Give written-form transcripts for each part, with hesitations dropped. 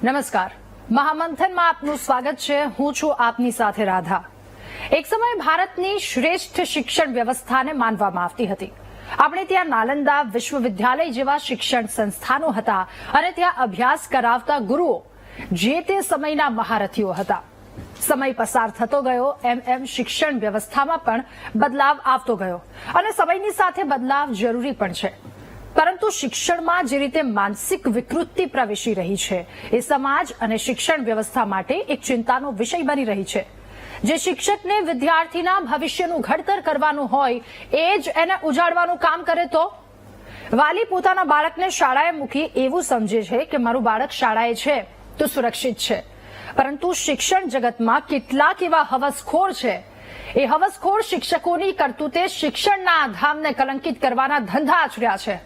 નમસ્કાર, મહામંથનમાં આપનું સ્વાગત છે। હું છું આપની સાથે રાધા। એક સમય ભારતની શ્રેષ્ઠ શિક્ષણ વ્યવસ્થાને માનવામાં આવતી હતી। આપણે ત્યાં નાલંદા વિશ્વવિદ્યાલય જેવા શિક્ષણ સંસ્થાનો હતા અને ત્યાં અભ્યાસ કરાવતા ગુરુઓ જે તે સમયના મહારથીઓ હતા। સમય પસાર થતો ગયો એમ શિક્ષણ વ્યવસ્થામાં પણ બદલાવ આવતો ગયો અને સમયની સાથે બદલાવ જરૂરી પણ છે। પરંતુ શિક્ષણમાં જે રીતે માનસિક વિકૃતિ પ્રવેશી રહી છે એ સમાજ અને શિક્ષણ વ્યવસ્થા માટે એક ચિંતાનો વિષય બની રહી છે। જે શિક્ષકને વિદ્યાર્થીના ભવિષ્યનું ઘડતર કરવાનું હોય એ જ એને ઉજાડવાનું કામ કરે તો વાલી પોતાના બાળકને શાળાએ મૂકી એવું સમજે છે કે મારું બાળક શાળાએ છે તો સુરક્ષિત છે, પરંતુ શિક્ષણ જગતમાં કેટલાક એવા હવસખોર છે। એ હવસખોર શિક્ષકોની કરતૂતે શિક્ષણના ધામને કલંકિત કરવાના ધંધા આચર્યા છે।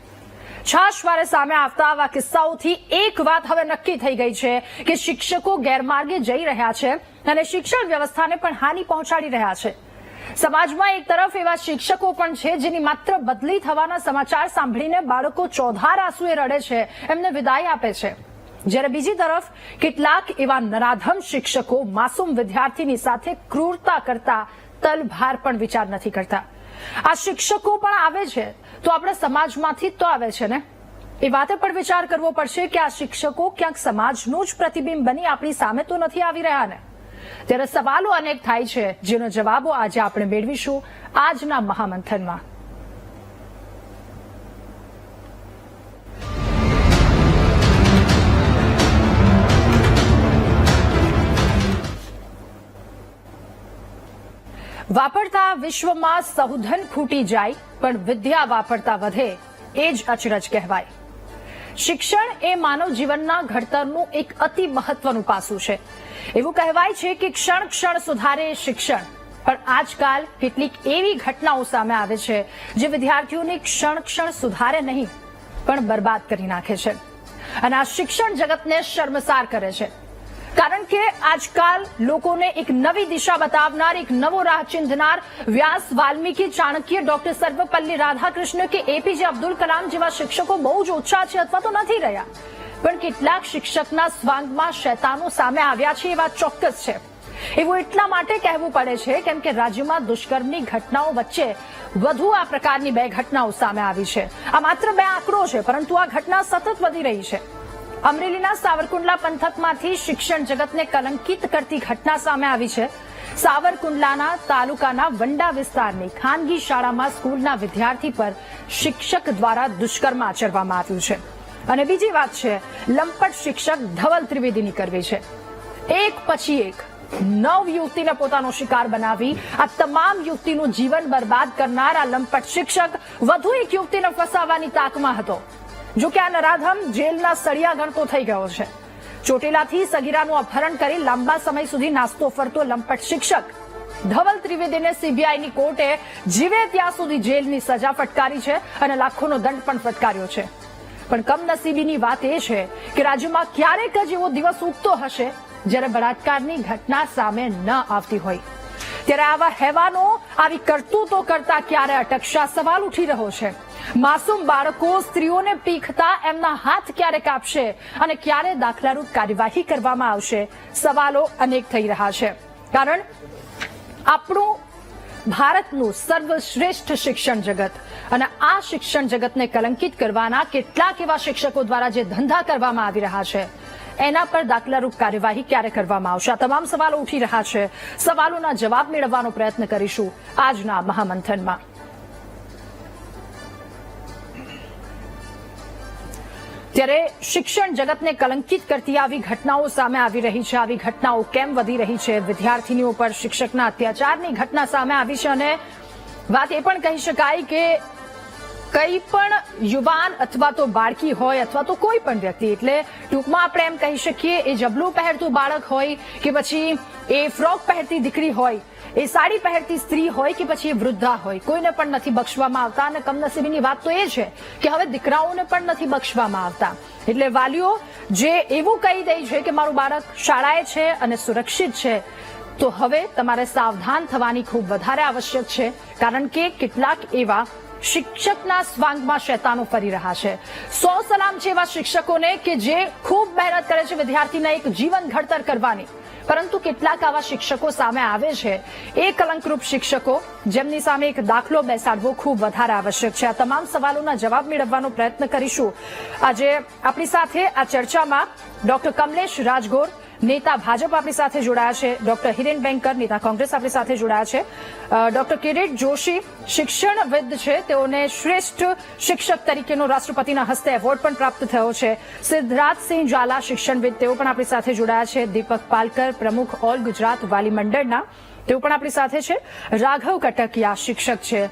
છાશવારે સામે આવતા આવા કિસ્સાઓથી એક વાત હવે નક્કી થઈ ગઈ છે કે શિક્ષકો ગેરમાર્ગે જઈ રહ્યા છે અને શિક્ષણ વ્યવસ્થાને પણ હાનિ પહોંચાડી રહ્યા છે। સમાજમાં એક તરફ એવા શિક્ષકો પણ છે જેની માત્ર બદલી થવાના સમાચાર સાંભળીને બાળકો ચોધાર આંસુએ રડે છે, એમને વિદાય આપે છે, જ્યારે બીજી તરફ કેટલાક એવા નરાધમ શિક્ષકો માસૂમ વિદ્યાર્થીની સાથે ક્રૂરતા કરતા તલભાર પણ વિચાર નથી કરતા। આ શિક્ષકો પણ આવે છે તો આપણે સમાજમાંથી જ તો આવે છે ને, એ વાતે પણ વિચાર કરવો પડશે કે આ શિક્ષકો ક્યાંક સમાજનું જ પ્રતિબિંબ બની આપણી સામે તો નથી આવી રહ્યા ને। ત્યારે સવાલો અનેક થાય છે જેનો જવાબો આજે આપણે મેળવીશું આજના મહામંથનમાં। વાપરતા વિશ્વમાં સૌધન ખૂટી જાય પણ વિદ્યા વાપરતા વધે એ જ અચરજ કહેવાય। શિક્ષણ એ માનવ જીવનના ઘડતરનું એક અતિ મહત્વનું પાસું છે। એવું કહેવાય છે કે ક્ષણ ક્ષણ સુધારે શિક્ષણ, પણ આજકાલ કેટલીક એવી ઘટનાઓ સામે આવે છે જે વિદ્યાર્થીઓને ક્ષણ ક્ષણ સુધારે નહીં પણ બરબાદ કરી નાખે છે અને આ શિક્ષણ જગતને શર્મસાર કરે છે। કારણ કે આજકાલ લોકોને એક નવી દિશા બતાવનાર, એક નવો રાહ ચિંધનાર વ્યાસ, વાલ્મીકી, ચાણક્ય, ડોક્ટર સર્વપલ્લી રાધાકૃષ્ણ કે એપીજે અબ્દુલ કલામ જેવા શિક્ષકો બહુ જ ઓછા છે અથવા તો નથી રહ્યા, પણ કેટલાક શિક્ષકના સ્વાંગમાં શૈતાનો સામે આવ્યા છે એ વાત ચોક્કસ છે। એવું એટલા માટે કહેવું પડે છે કેમ કે રાજ્યમાં દુષ્કર્મની ઘટનાઓ વચ્ચે વધુ આ પ્રકારની બે ઘટનાઓ સામે આવી છે। આ માત્ર બે આંકડો છે, પરંતુ આ ઘટના સતત વધી રહી છે। અમરેલીના સાવરકુંડલા પંથકમાંથી શિક્ષણ જગતને કલંકિત કરતી ઘટના સામે આવી છે। સાવરકુંડલાના તાલુકાના વંડા વિસ્તારની ખાનગી શાળામાં સ્કૂલના વિદ્યાર્થી પર શિક્ષક દ્વારા દુષ્કર્મ આચરવામાં આવ્યું છે અને બીજી વાત છે લંપટ શિક્ષક ધવલ ત્રિવેદીની કરવી છે। એક પછી એક 9 યુવતીને પોતાનો શિકાર બનાવી આ તમામ યુવતીનું જીવન બરબાદ કરનાર આ લંપટ શિક્ષક વધુ એક યુવતીને ફસાવવાની તાકમાં હતો। જો કે આ નરાધમ જેલના સળિયા ગણતો થઈ ગયો છે। ચોટીલાથી સગીરાનું અપહરણ કરી લાંબા સમય સુધી નાસ્તો ફરતો લંપટ શિક્ષક ધવલ ત્રિવેદીને સીબીઆઈની કોર્ટે જીવે ત્યાં સુધી જેલની સજા ફટકારી છે અને લાખોનો દંડ પણ ફટકાર્યો છે। પણ કમનસીબીની વાત એ છે કે રાજ્યમાં ક્યારેક જ એવો દિવસ ઉગતો હશે જ્યારે બળાત્કારની ઘટના સામે ન આવતી હોય। ત્યારે આવા હેવાનો આવી કરતૂતો કરતા ક્યારે અટકશે આ સવાલ ઉઠી રહ્યો છે। માસૂમ બાળકો, સ્ત્રીઓને પીખતા એમના હાથ ક્યારે કાપશે અને ક્યારે દાખલારૂપ કાર્યવાહી કરવામાં આવશે, સવાલો અનેક થઈ રહ્યા છે। કારણ આપણું ભારતનું સર્વશ્રેષ્ઠ શિક્ષણ જગત અને આ શિક્ષણ જગતને કલંકિત કરવાના કેટલાક એવા શિક્ષકો દ્વારા જે ધંધા કરવામાં આવી રહ્યા છે એના પર દાખલારૂપ કાર્યવાહી ક્યારે કરવામાં આવશે, આ તમામ સવાલો ઉઠી રહ્યા છે। સવાલોના જવાબ મેળવવાનો પ્રયત્ન કરીશું આજના મહામંથનમાં। ત્યારે શિક્ષણ જગતને કલંકિત કરતી આવી ઘટનાઓ સામે આવી રહી છે। આવી ઘટનાઓ કેમ વધી રહી છે? વિદ્યાર્થીનીઓ પર શિક્ષકના અત્યાચારની ઘટના સામે આવી છે અને વાત એ પણ કહી શકાય કે કઈ પણ યુવાન અથવા તો બાળકી હોય અથવા તો કોઈ પણ વ્યક્તિ, એટલે ટૂંકમાં આપણે એમ કહી શકીએ એ જબલું પહેરતું બાળક હોય કે પછી એ ફ્રોક પહેરતી દીકરી હોય, એ સાડી પહેરતી સ્ત્રી હોય કે પછી એ વૃદ્ધા હોય, કોઈને પણ નથી બક્ષવામાં આવતા। અને કમનસીબીની વાત તો એ છે કે હવે દીકરાઓને પણ નથી બક્ષવામાં આવતા। એટલે વાલીઓ જે એવું કહી દે છે કે મારું બાળક શાળાએ છે અને સુરક્ષિત છે, તો હવે તમારે સાવધાન થવાની ખૂબ વધારે આવશ્યક છે, કારણ કે કેટલાક એવા શિક્ષકના સ્વાંગમાં શૈતાનો ફરી રહ્યા છે. 100 સલામ છે એવા શિક્ષકોને કે જે ખૂબ મહેનત કરે છે વિદ્યાર્થીના એક જીવન ઘડતર કરવાની, પરંતુ કેટલાક આવા શિક્ષકો સામે આવે છે, એ કલંકરૂપ શિક્ષકો જેમની સામે એક દાખલો બેસાડવો ખૂબ વધારે આવશ્યક છે. આ તમામ સવાલોના જવાબ મેળવવાનો પ્રયત્ન કરીશું. આજે આપણી સાથે આ ચર્ચામાં ડોક્ટર કમલેશ રાજગોર, નેતા ભાજપ આપણી સાથે જોડાયા છે, ડોક્ટર હિરેન બેંકર, નેતા કોંગ્રેસ આપણી સાથે જોડાયા છે, ડોક્ટર કિરીટ જોશી શિક્ષણવિદ છે, તેઓને શ્રેષ્ઠ શિક્ષક તરીકેનો રાષ્ટ્રપતિના હસ્તે એવોર્ડ પણ પ્રાપ્ત થયો છે, સિદ્ધરાજસિંહ ઝાલા શિક્ષણવિદ, તેઓ પણ આપણી સાથે જોડાયા છે, દીપક પાલકર પ્રમુખ ઓલ ગુજરાત વાલી મંડળના, તેઓ પણ આપણી સાથે છે, રાઘવ કટકિયા શિક્ષક છે,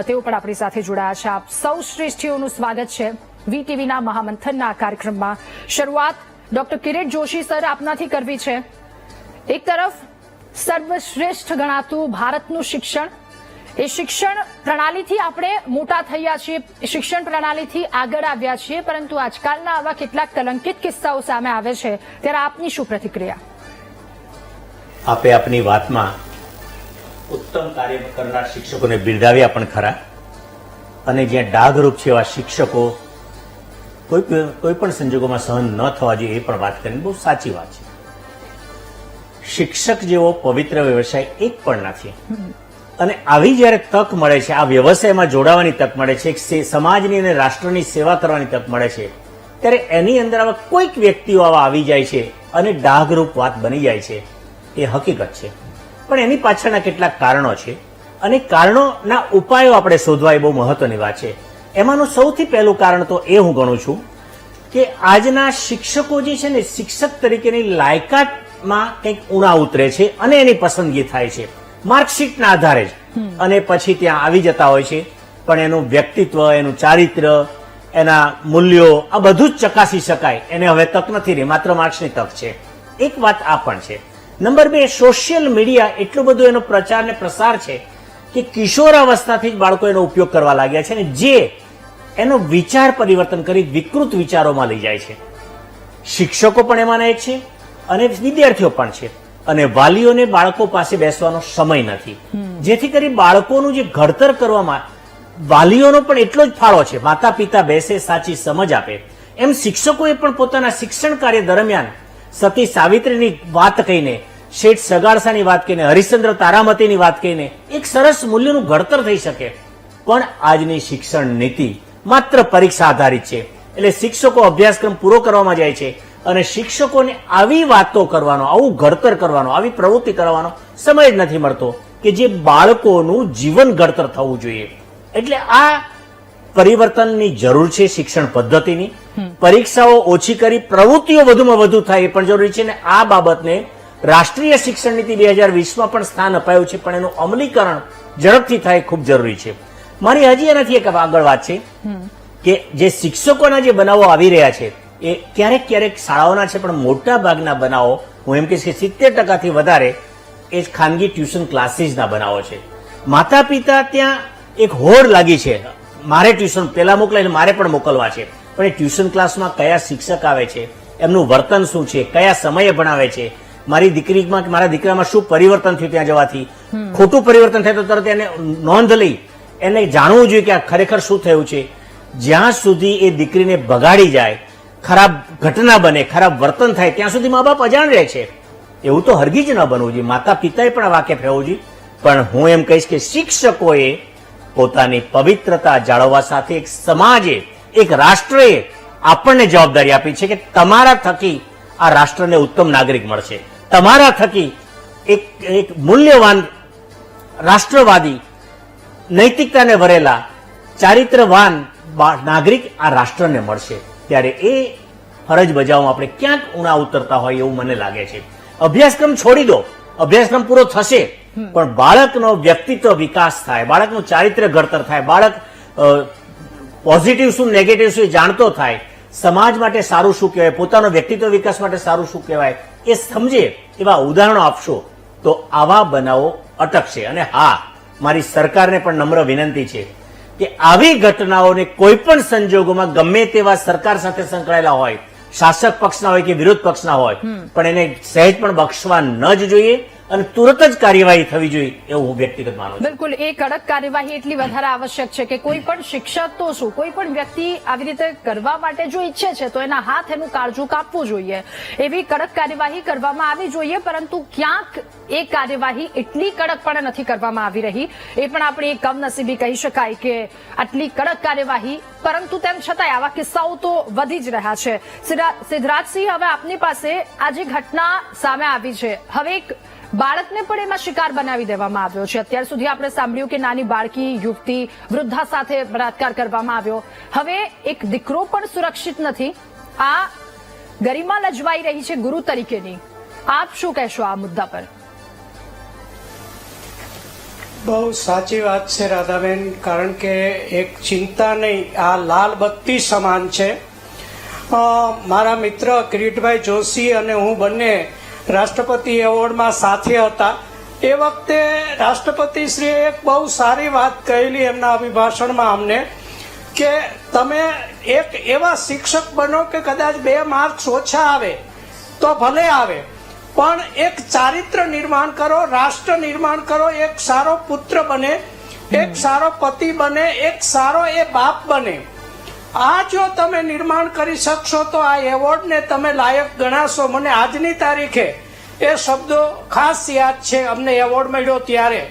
તેઓ પણ આપણી સાથે જોડાયા છે. આપ સૌ શ્રેષ્ઠીઓનું સ્વાગત છે વીટીવીના મહામંથનના કાર્યક્રમમાં. શરૂઆત ડોક્ટર કિરીટ જોશી સર આપનાથી કરવી છે. એક તરફ સર્વશ્રેષ્ઠ ગણાતું ભારતનું શિક્ષણ, એ શિક્ષણ પ્રણાલીથી આપણે મોટા થયા છીએ, શિક્ષણ પ્રણાલીથી આગળ આવ્યા છીએ, પરંતુ આજકાલના આવા કેટલાક કલંકિત કિસ્સાઓ સામે આવે છે, ત્યારે આપની શું પ્રતિક્રિયા? આપે આપની વાતમાં ઉત્તમ કાર્ય કરનાર શિક્ષકોને બિરદાવ્યા પણ ખરા, અને જ્યાં ડાઘરૂપ છે એવા શિક્ષકો કોઈ પણ સંજોગોમાં સહન ન થવા જોઈએ એ પણ વાત કરીને બહુ સાચી વાત છે. શિક્ષક જેવો પવિત્ર વ્યવસાય એક પણ નથી, અને આવી જયારે તક મળે છે, આ વ્યવસાયમાં જોડાવાની તક મળે છે, સમાજની અને રાષ્ટ્રની સેવા કરવાની તક મળે છે, ત્યારે એની અંદર આવા કોઈક વ્યક્તિઓ આવા આવી જાય છે અને ડાઘરૂપ વાત બની જાય છે, એ હકીકત છે. પણ એની પાછળના કેટલાક કારણો છે, અને કારણોના ઉપાયો આપણે શોધવા એ બહુ મહત્વની વાત છે. એમાંનું સૌથી પહેલું કારણ તો એ હું ગણું છું કે આજના શિક્ષકો જે છે ને, શિક્ષક તરીકેની લાયકાતમાં કંઈક ઉણા ઉતરે છે અને એની પસંદગી થાય છે માર્કશીટના આધારે જ, અને પછી ત્યાં આવી જતા હોય છે, પણ એનું વ્યક્તિત્વ, એનું ચારિત્ર, એના મૂલ્યો આ બધું જ ચકાસી શકાય એને હવે તક નથી રહી, માત્ર માર્ક્સની તક છે. એક વાત આ પણ છે. નંબર 2, સોશિયલ મીડિયા એટલું બધું એનો પ્રચાર ને પ્રસાર છે કે કિશોરાવસ્થાથી જ બાળકો એનો ઉપયોગ કરવા લાગ્યા છે, ને જે એનો વિચાર પરિવર્તન કરી વિકૃત વિચારોમાં લઈ જાય છે. શિક્ષકો પણ એમાંના એક છે અને વિદ્યાર્થીઓ પણ છે, અને વાલીઓને બાળકો પાસે બેસવાનો સમય નથી, જેથી કરી બાળકોનું જે ઘડતર કરવામાં વાલીઓનો પણ એટલો જ ફાળો છે. માતા પિતા બેસે, સાચી સમજ આપે, એમ શિક્ષકોએ પણ પોતાના શિક્ષણ કાર્ય દરમિયાન સતી સાવિત્રીની વાત કહીને, શેઠ સગાડસાની વાત કહીને, હરિશ્ચંદ્ર તારામતીની વાત કહીને એક સરસ મૂલ્યનું ઘડતર થઈ શકે. પણ આજની શિક્ષણ નીતિ માત્ર પરીક્ષા આધારિત છે, એટલે શિક્ષકો અભ્યાસક્રમ પૂરો કરવામાં જાય છે, અને શિક્ષકોને આવી વાતો કરવાનો, આવું ઘડતર કરવાનો, આવી પ્રવૃત્તિ કરવાનો સમય જ નથી મળતો કે જે બાળકોનું જીવન ઘડતર થવું જોઈએ. એટલે આ પરિવર્તનની જરૂર છે શિક્ષણ પદ્ધતિની. પરીક્ષાઓ ઓછી કરી પ્રવૃત્તિઓ વધુમાં વધુ થાય એ પણ જરૂરી છે, ને આ બાબતને રાષ્ટ્રીય શિક્ષણ નીતિ 2020માં પણ સ્થાન અપાયું છે, પણ એનું અમલીકરણ ઝડપથી થાય ખૂબ જરૂરી છે. મારી હજી એનાથી એક આગળ વાત છે કે જે શિક્ષકોના જે બનાવો આવી રહ્યા છે એ ક્યારેક ક્યારેક શાળાઓના છે, પણ મોટા ભાગના બનાવો, હું એમ કહીશ કે 70%થી વધારે એ ખાનગી ટ્યુશન ક્લાસીસના બનાવો છે. માતા પિતા ત્યાં એક હોડ લાગી છે, મારે ટ્યુશન પેલા મોકલાય, મારે પણ મોકલવા છે, પણ એ ટ્યુશન ક્લાસમાં કયા શિક્ષક આવે છે, એમનું વર્તન શું છે, કયા સમયે ભણાવે છે, મારી દીકરીમાં કે મારા દીકરામાં શું પરિવર્તન થયું ત્યાં જવાથી, ખોટું પરિવર્તન થાય તો તરત એને નોંધ લઈ એને જાણવું જોઈએ કે આ ખરેખર શું થયું છે. જ્યાં સુધી એ દીકરીને બગાડી જાય, ખરાબ ઘટના બને, ખરાબ વર્તન થાય, ત્યાં સુધી મા બાપ અજાણ રહે છે. એવું તો હરગીજ ન બનવું જોઈએ, માતા પિતાએ પણ વાકેફ રહેવું જોઈએ. પણ હું એમ કહીશ કે શિક્ષકોએ પોતાની પવિત્રતા જાળવવા સાથે એક સમાજે, એક રાષ્ટ્રએ આપણને જવાબદારી આપી છે કે તમારા થકી આ રાષ્ટ્રને ઉત્તમ નાગરિક મળશે, તમારા થકી એક મૂલ્યવાન રાષ્ટ્રવાદી, નૈતિકતાને ભરેલા, ચારિત્રવાન નાગરિક આ રાષ્ટ્રને મળશે. ત્યારે એ ફરજ બજાવવામાં આપણે ક્યાંક ઉણા ઉતરતા હોય એવું મને લાગે છે. અભ્યાસક્રમ છોડી દો, અભ્યાસક્રમ પૂરો થશે, પણ બાળકનો વ્યક્તિત્વ વિકાસ થાય, બાળકનું ચારિત્ર્ય ઘડતર થાય, બાળક પોઝિટિવ શું નેગેટિવ શું જાણતો થાય, સમાજ માટે સારું શું કહેવાય, પોતાનો વ્યક્તિત્વ વિકાસ માટે સારું શું કહેવાય એ સમજે, એવા ઉદાહરણો આપશો તો આવા બનાવો અટકશે. અને હા, મારી સરકારને પણ નમ્ર વિનંતી છે કે આવી ઘટનાઓને કોઈ પણ સંજોગોમાં ગમે તેવા સરકાર સાથે સંકળાયેલા હોય, શાસક પક્ષના હોય કે વિરોધ પક્ષના હોય, પણ એને સહેજ પણ બક્ષવા ન જ જોઈએ. અને તુરંત જ કાર્યવાહી થવી જોઈએ એવું હું વ્યક્તિગત માનું છું. બિલકુલ, એ કડક કાર્યવાહી એટલી વધારે આવશ્યક છે કે કોઈ પણ શિક્ષક તો શું, કોઈ પણ વ્યક્તિ આવી રીતે કરવા માટે જો ઈચ્છે છે તો એના હાથ એનું કાળજું કાપવું જોઈએ, એવી કડક કાર્યવાહી કરવામાં આવી જોઈએ. પરંતુ ક્યાંક એ કાર્યવાહી એટલી કડકપણે નથી કરવામાં આવી રહી, એ પણ આપણી કમનસીબી કહી શકાય કે આટલી કડક કાર્યવાહી, પરંતુ તેમ છતાંય આવા કિસ્સાઓ તો વધી જ રહ્યા છે. સિદ્ધરાજસિંહ, હવે આપની પાસે આ જે ઘટના સામે આવી છે, હવે એક બાળકને પણ એમાં શિકાર બનાવી દેવામાં આવ્યો છે. અત્યાર સુધી આપણે સાંભળ્યું કે નાની બાળકી, યુવતી, વૃદ્ધા સાથે બળાત્કાર કરવામાં આવ્યો. હવે એક દીકરો પણ સુરક્ષિત નથી. આ ગરિમા લજવાઈ રહી છે ગુરુ તરીકેની. આપ શું કહેશો આ મુદ્દા પર? બહુ સાચી વાત છે રાધાબેન, કારણ કે એક ચિંતા નહીં, આ લાલ બત્તી સમાન છે. મારા મિત્ર કિરીટભાઈ જોશી અને હું બંને રાષ્ટ્રપતિ એવોર્ડમાં સાથે હતા. એ વખતે રાષ્ટ્રપતિશ્રીએ એક બહુ સારી વાત કહેલી એમના અભિભાષણમાં અમને, કે તમે એક એવા શિક્ષક બનો કે કદાચ 2 માર્ક્સ ઓછા આવે તો ભલે આવે, પણ એક ચારિત્ર નિર્માણ કરો, રાષ્ટ્ર નિર્માણ કરો, એક સારો પુત્ર બને, એક સારો પતિ બને, એક સારો એ બાપ બને. આ જો તમે નિર્માણ કરી શકશો તો આ એવોર્ડને તમે લાયક ગણાશો. મને આજની તારીખે એ શબ્દો ખાસ યાદ છે, અમને એવોર્ડ મળ્યો ત્યારે.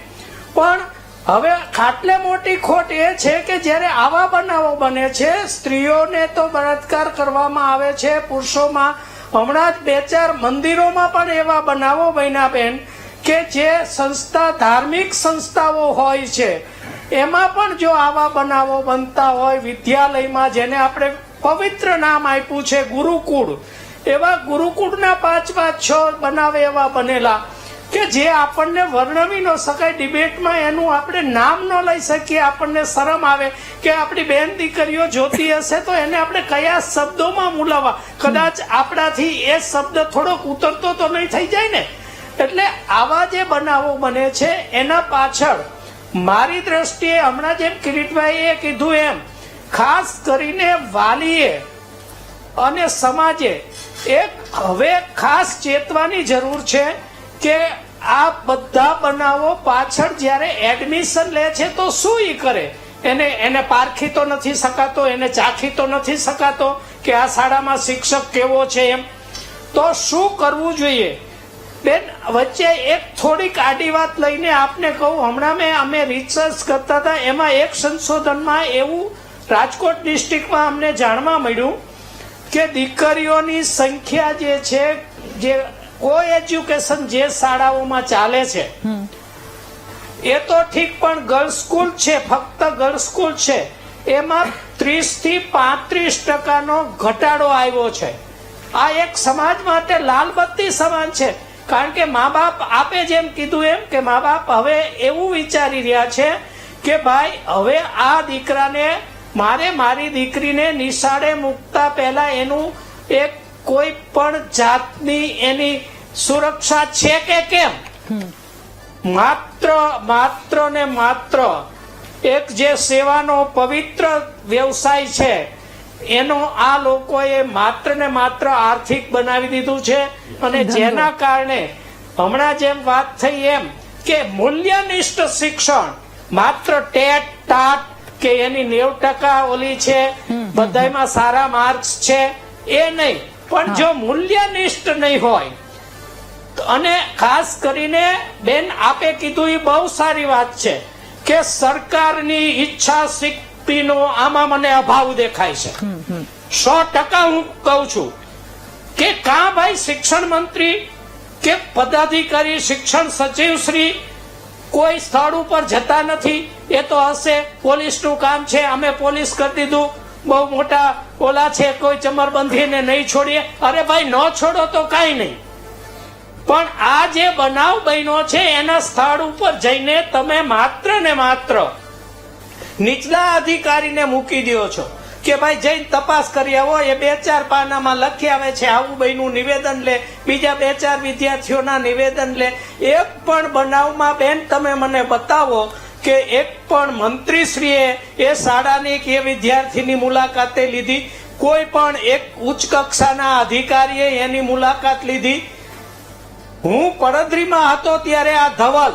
પણ હવે ખાટલે મોટી ખોટ એ છે કે જ્યારે આવા બનાવો બને છે, સ્ત્રીઓને તો બળાત્કાર કરવામાં આવે છે, પુરુષોમાં હમણાં જ 2-4 મંદિરોમાં પણ એવા બનાવો બન્યા બેન, કે જે સંસ્થા, ધાર્મિક સંસ્થાઓ હોય છે એમાં પણ જો આવા બનાવો બનતા હોય, વિદ્યાલયમાં જેને આપણે પવિત્ર નામ આપ્યું છે ગુરુકુળ, એવા ગુરુકુળના 5-6 બનાવે એવા બનેલા કે જે આપણને વર્ણવી ન શકાય. ડિબેટમાં એનું આપણે નામ ન લઈ શકીએ, આપણને શરમ આવે કે આપણી બેન દીકરીઓ જોતી હશે તો એને આપણે કયા શબ્દોમાં મૂલાવા, કદાચ આપણાથી એ શબ્દ થોડોક ઉતરતો તો નહીં થઈ જાય ને. એટલે આવા જે બનાવો બને છે એના પાછળ મારી દ્રષ્ટિએ હમણાં જેમ કિરીટભાઈએ કીધું એમ, ખાસ કરીને વાલીએ અને સમાજે એક હવે ખાસ ચેતવાની જરૂર છે કે આ બધા બનાવો પાછળ જ્યારે એડમિશન લે છે તો શું ઈ કરે, એને પારખી તો નથી શકાતો, એને ચાખી તો નથી શકાતો કે આ શાળામાં શિક્ષક કેવો છે એમ. તો શું કરવું જોઈએ બેન? વચ્ચે એક થોડીક આડી વાત લઈને આપને કહું, હમણાં અમે રિસર્ચ કરતા હતા, એમાં એક સંશોધનમાં એવું રાજકોટ ડિસ્ટ્રિક્ટમાં અમને જાણવા મળ્યું કે દીકરીઓની સંખ્યા જે છે, જે કો એજ્યુકેશન જે શાળાઓમાં ચાલે છે એ તો ઠીક, પણ ગર્લ્સ સ્કૂલ છે, ફક્ત ગર્લ્સ સ્કૂલ છે, એમાં 30 થી 35% ઘટાડો આવ્યો છે. આ એક સમાજ માટે લાલ બત્તી સમાન છે. કારણ કે મા બાપ, આપે જેમ કીધું એમ કે મા બાપ હવે એવું વિચારી રહ્યા છે કે ભાઈ હવે આ દીકરાને મારી દીકરીને નિશાળે મૂકતા પહેલા એનું એક કોઈ પણ જાતની એની સુરક્ષા છે કે કેમ. માત્ર ને માત્ર એક જે સેવાનો પવિત્ર વ્યવસાય છે એનો આ લોકોએ માત્ર ને માત્ર આર્થિક બનાવી દીધું છે. અને જેના કારણે હમણાં જેમ વાત થઈ એમ કે મૂલ્યનિષ્ઠ શિક્ષણ, માત્ર ટેટ ટાટ કે એની 90% ઓલી છે, બધામાં સારા માર્ક્સ છે એ નહીં, પણ જો મૂલ્યનિષ્ઠ નહીં હોય, અને ખાસ કરીને બેન આપે કીધું એ બહુ સારી વાત છે કે સરકારની ઈચ્છા શક્તિનો આમાં મને અભાવ દેખાય છે. 100% હું કહું છું કે કાં ભાઈ શિક્ષણ મંત્રી કે પદાધિકારી, શિક્ષણ સચિવ શ્રી કોઈ સ્થળ ઉપર જતા નથી. એ તો હશે પોલીસનું કામ છે, અમે પોલીસ કરી દીધું, બહુ મોટા ઓલા છે, કોઈ ચમરબંધીને નહીં છોડીએ. અરે ભાઈ ન છોડો તો કાંઈ નહીં, પણ આ જે બનાવ બન્યો છે એના સ્થળ ઉપર જઈને તમે માત્ર ને માત્ર નીચલા અધિકારીને મૂકી દો છો કે ભાઈ જઈને તપાસ કરી આવો, એ 2-4 પાનામાં લખી આવે છે આવું બન્યું, નિવેદન લે, બીજા 2-4 વિદ્યાર્થીઓના નિવેદન લે. એક પણ બનાવમાં બેન તમે મને બતાવો કે એક પણ મંત્રીશ્રીએ એ શાળાની કે વિદ્યાર્થીની મુલાકાતે લીધી, કોઈ પણ એક ઉચ્ચ કક્ષાના અધિકારીએ એની મુલાકાત લીધી. હું પડદરીમાં હતો ત્યારે આ ધવલ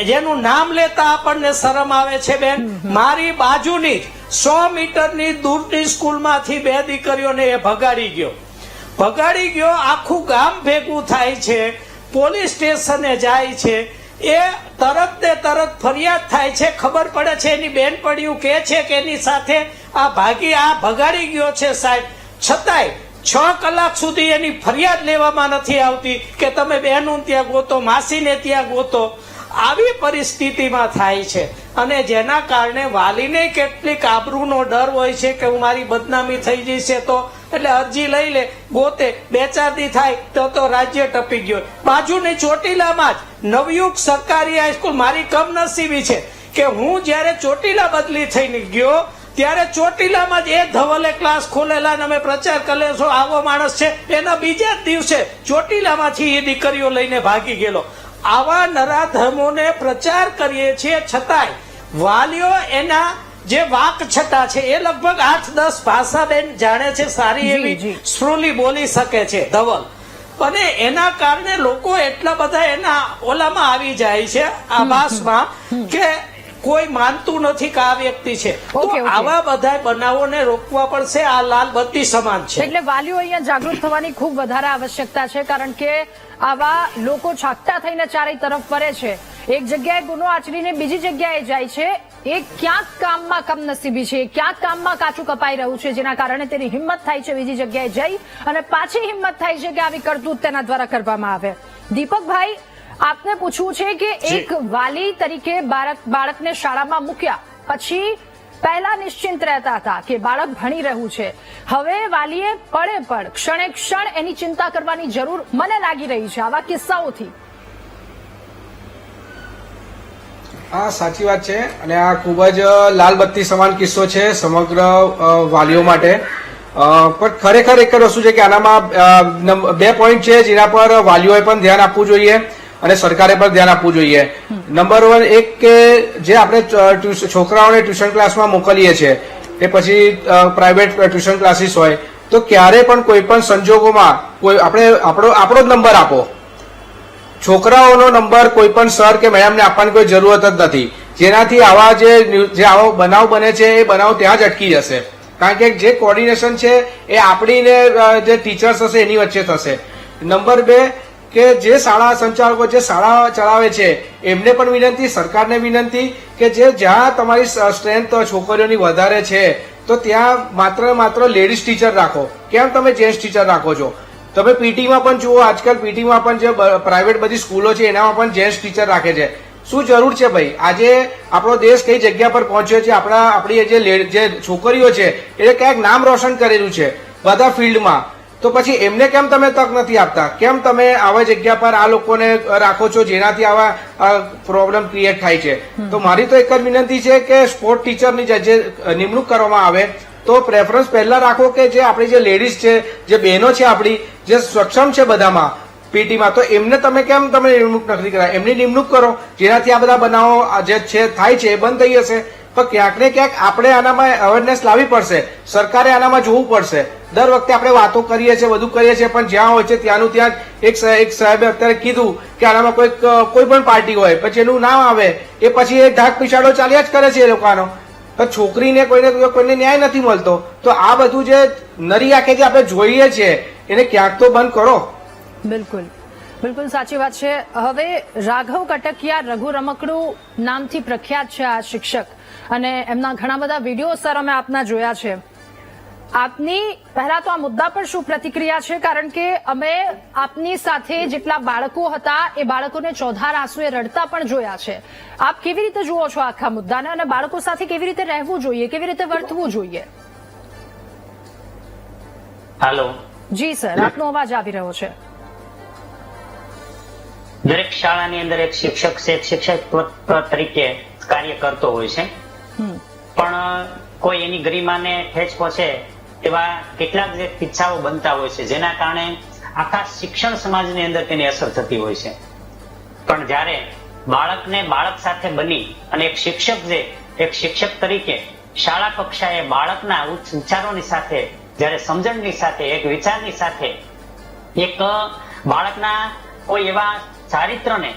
જેનું નામ લેતા આપણને શરમ આવે છે બેન, મારી બાજુની જ 100 મીટરની દૂરની સ્કૂલમાંથી 2 દીકરીઓને એ ભગાડી ગયો. આખું ગામ ભેગું થાય છે, પોલીસ સ્ટેશને જાય છે, એ તરત ને તરત ફરિયાદ થાય છે. ખબર પડે છે એની બેનપણીઓ કહે છે કે એની સાથે આ ભગાડી ગયો છે સાહેબ, છતાંય 6 કલાક સુધી એની ફરિયાદ લેવામાં નથી આવતી કે તમે બહેનું ત્યાં ગોતો, માસીને ત્યાં ગોતો. આવી પરિસ્થિતિમાં થાય છે અને જેના કારણે વાલીને કેટલીક આબરૂનો ડર હોય છે કે હું મારી બદનામી થઈ જશે તો, એટલે અરજી લઈ લે, ગોતે, 2-4 દી થાય તો રાજ્ય ટપી ગયો. બાજુની ચોટીલામાં જ નવયુગ સરકારી હાઈસ્કૂલ મારી કમનસીબી છે કે હું જયારે ચોટીલા બદલી થઈને ગયો ત્યારે ચોટીલામાં જ એ ધવલે ક્લાસ ખોલેલા અને અમે પ્રચાર કરેલો છો આવો માણસ છે. એના બીજા જ દિવસે ચોટીલામાંથી એ દીકરીઓ લઈને ભાગી ગયેલો. આવા નરાધમોને પ્રચાર કરીએ છીએ છતાંય વાલીઓ એના જે વાક છટા છે એ લગભગ 8-10 ભાષા બેન જાણે છે, સારી એવી સ્ફુલી બોલી શકે છે ધવલ, અને એના કારણે લોકો એટલા બધા એના ઓલામાં આવી જાય છે આભાસમાં કે કોઈ માનતું નથી કે આ વ્યક્તિ છે. તો આવા બધા બનાવોને રોકવા પડશે. આ લાલ બત્તી સમાન છે. એટલે વાલીઓ અહીંયા જાગૃત થવાની ખૂબ વધારે આવશ્યકતા છે, કારણ કે આવા લોકો છાકટા થઈને ચારે તરફ ફરે છે. એક જગ્યાએ ગુનો આચરીને બીજી જગ્યાએ જાય છે. એ ક્યાંક કામમાં કમનસીબી છે, ક્યાંક કામમાં કાચું કપાઈ રહ્યું છે, જેના કારણે તેની હિંમત થાય છે બીજી જગ્યાએ જઈ અને પાછી હિંમત થાય છે કે આવી કરતૂત તેના દ્વારા કરવામાં આવે. દીપકભાઈ, આપને પૂછવું છે કે એક વાલી તરીકે બાળકને શાળામાં મૂક્યા પછી પહેલા નિશ્ચિંત રહેતા હતા કે બાળક ભણી રહ્યું છે, હવે વાલીએ પળે ક્ષણે ક્ષણ એની ચિંતા કરવાની જરૂર મને લાગી રહી છે આવા કિસ્સાઓથી. હા, સાચી વાત છે અને આ ખૂબ જ લાલ બત્તી સમાન કિસ્સો છે સમગ્ર વાલીઓ માટે. પણ ખરેખર એક જ વસ્તુ છે કે આનામાં 2 પોઈન્ટ છે જેના પર વાલીઓએ પણ ધ્યાન આપવું જોઈએ અને સરકારે પણ ધ્યાન આપવું જોઈએ. નંબર 1 એક કે જે આપણે છોકરાઓને ટ્યુશન ક્લાસમાં મોકલીએ છીએ કે પછી પ્રાઇવેટ ટ્યુશન ક્લાસીસ હોય તો ક્યારે પણ કોઈ પણ સંજોગોમાં કોઈ આપણો જ નંબર આપો. છોકરાઓનો નંબર કોઈ પણ સર કે મેડમને આપવાની કોઈ જરૂરત જ નથી, જેનાથી આવા જે આવો બનાવ બને છે એ બનાવ ત્યાં જ અટકી જશે. કારણ કે જે કોર્ડિનેશન છે એ આપણી ને જે ટીચર્સ હશે એની વચ્ચે થશે. નંબર 2 કે જે શાળા સંચાલકો જે શાળા ચલાવે છે એમને પણ વિનંતી, સરકારને વિનંતી કે જ્યાં તમારી સ્ટ્રેન્થ છોકરીઓની વધારે છે તો ત્યાં માત્ર લેડીઝ ટીચર રાખો. કેમ તમે જેન્ટ્સ ટીચર રાખો છો? તમે પીટીમાં પણ જુઓ, આજકાલ પીટીમાં પણ જે પ્રાઇવેટ બધી સ્કૂલો છે એનામાં પણ જેન્ટ્સ ટીચર રાખે છે. શું જરૂર છે ભાઈ? આજે આપણો દેશ કઈ જગ્યા પર પહોંચ્યો છે, આપણી જે છોકરીઓ છે એટલે ક્યાંક નામ રોશન કરેલું છે બધા ફિલ્ડમાં, તો પછી એમને કેમ તમે તક નથી આપતા? કેમ તમે આવા જગ્યા પર આ લોકોને રાખો છો જેનાથી આવા પ્રોબ્લેમ ક્રિએટ થાય છે? તો મારી તો એક જ વિનંતી છે કે સ્પોર્ટ ટીચરની જે નિમણૂક કરવામાં આવે તો પ્રેફરન્સ પહેલા રાખો કે જે આપણી જે લેડીઝ છે, જે બહેનો છે, આપણી જે સક્ષમ છે બધામાં પીટીમાં, તો એમને તમે નિમણૂક નથી કરાય? એમની નિમણૂક કરો જેનાથી આ બધા બનાવો જે છે થાય છે એ બંધ થઈ જશે. પણ ક્યાંક ને ક્યાંક આપણે આનામાં અવેરનેસ લાવવી પડશે, સરકારે આનામાં જોવું પડશે. દર વખતે આપણે વાતો કરીએ છીએ, બધું કરીએ છીએ, પણ જ્યાં હોય છે ત્યાંનું ત્યાં એક સાહેબે અત્યારે કીધું કે આનામાં કોઈ પણ પાર્ટી હોય પછી એનું નામ આવે એ પછી એ ઢાક પીછાડો ચાલ્યા જ કરે છે એ લોકોનો. છોકરીને કોઈને ન્યાય નથી મળતો. તો આ બધું જે નરી આંખે જે આપણે જોઈએ છીએ એને ક્યાંક તો બંધ કરો. બિલકુલ સાચી વાત છે. હવે રાઘવ કટકિયા રઘુ રમકડું નામથી પ્રખ્યાત છે આ શિક્ષક, અને એમના ઘણા બધા વિડીયો સર અમે આપના જોયા છે. આપની પહેલા તો આ મુદ્દા પર શું પ્રતિક્રિયા છે? કારણ કે અમે આપની સાથે જેટલા બાળકો હતા એ બાળકોને ચોધાર આંસુએ રડતા પણ જોયા છે. આપ કેવી રીતે જુઓ છો આખા મુદ્દાને, અને બાળકો સાથે કેવી રીતે રહેવું જોઈએ, કેવી રીતે વર્તવું જોઈએ? હાલો જી સર, આપનો અવાજ આવી રહ્યો છે. દરેક શાળાની અંદર એક શિક્ષક છે, એક શિક્ષક તરીકે કાર્ય કરતો હોય છે, પણ કોઈ એની ગરિમાને ઠેસ પહોંચે એવા કેટલાક જે કિસ્સાઓ બનતા હોય છે જેના કારણે આખા શિક્ષણ સમાજની અંદર તેની અસર થતી હોય છે. પણ જ્યારે બાળકને બાળક સાથે બની અને એક શિક્ષક તરીકે શાળા કક્ષાએ બાળકના ઉચ્ચ વિચારોની સાથે, જ્યારે સમજણની સાથે, એક વિચારની સાથે, એક બાળકના કોઈ એવા ચારિત્રને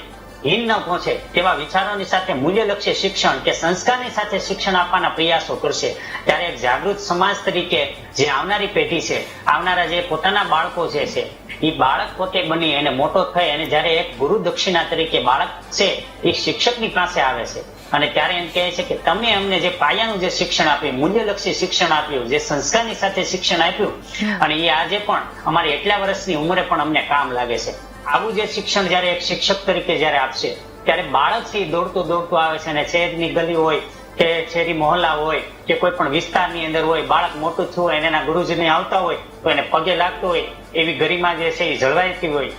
હીન ન પહોંચે તેવા વિચારોની સાથે મૂલ્યલક્ષી શિક્ષણ કે સંસ્કારની સાથે શિક્ષણ આપવાના પ્રયાસો કરશે, ત્યારે એક જાગૃત સમાજ તરીકે જે આવનારી પેઢી છે, આવનારા જે પોતાના બાળકો જે છે, એ બાળક પોતે બની અને મોટો થઈ અને જ્યારે એક ગુરુ દક્ષિણા તરીકે બાળક છે એ શિક્ષકની પાસે આવે છે અને ત્યારે એમ કહે છે કે તમે અમને જે પાયાનું જે શિક્ષણ આપ્યું, મૂલ્યલક્ષી શિક્ષણ આપ્યું, જે સંસ્કારની સાથે શિક્ષણ આપ્યું, અને એ આજે પણ અમારી એટલા વર્ષની ઉંમરે પણ અમને કામ લાગે છે. આવું જે શિક્ષણ જ્યારે એક શિક્ષક તરીકે જ્યારે આપશે ત્યારે બાળક છે દોડતું દોડતું આવે છે અને શહેરની ગલી હોય કે શહેરી મહોલ્લા હોય કે કોઈ પણ વિસ્તારની અંદર હોય, બાળક મોટું થયું હોય અને એના ગુરુજીને આવતા હોય તો એને પગે લાગતું હોય, એવી ગરિમા જે છે એ જળવાઈતી હોય,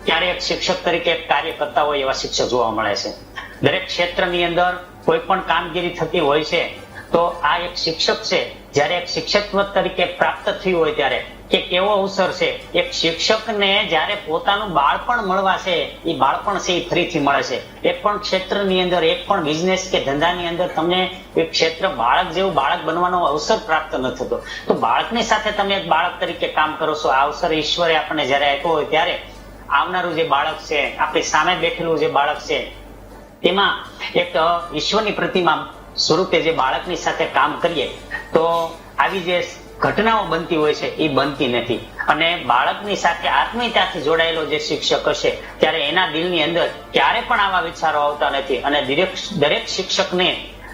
ત્યારે એક શિક્ષક તરીકે કાર્ય કરતા હોય એવા શિક્ષક જોવા મળે છે. દરેક ક્ષેત્રની અંદર કોઈ પણ કામગીરી થતી હોય છે તો આ એક શિક્ષક છે જ્યારે એક શિક્ષકત્વ તરીકે પ્રાપ્ત થયું હોય ત્યારે કે કેવો અવસર છે. એક શિક્ષકને જ્યારે પોતાનું બાળપણ મળવા છે, એ બાળપણ છે એ ફરીથી મળે છે. એક પણ ક્ષેત્રની અંદર, એક પણ બિઝનેસ કે ધંધાની અંદર તમને એક ક્ષેત્ર બાળક જેવું બાળક બનવાનો અવસર પ્રાપ્ત ન થતો, તો બાળકની સાથે તમે એક બાળક તરીકે કામ કરો છો. આ અવસર ઈશ્વરે આપણને જ્યારે આપ્યો હોય ત્યારે આવનારું જે બાળક છે, આપણી સામે બેઠેલું જે બાળક છે, તેમાં એક ઈશ્વરની પ્રતિમા સ્વરૂપે જે બાળકની સાથે કામ કરીએ તો આવી જે ઘટનાઓ બનતી હોય છે એ બનતી નથી. અને બાળકની સાથે આત્મીયતાથી જોડાયેલો જે શિક્ષક હશે ત્યારે એના દિલની અંદર ક્યારે પણ આવા વિચારો આવતા નથી. અને દરેક શિક્ષકને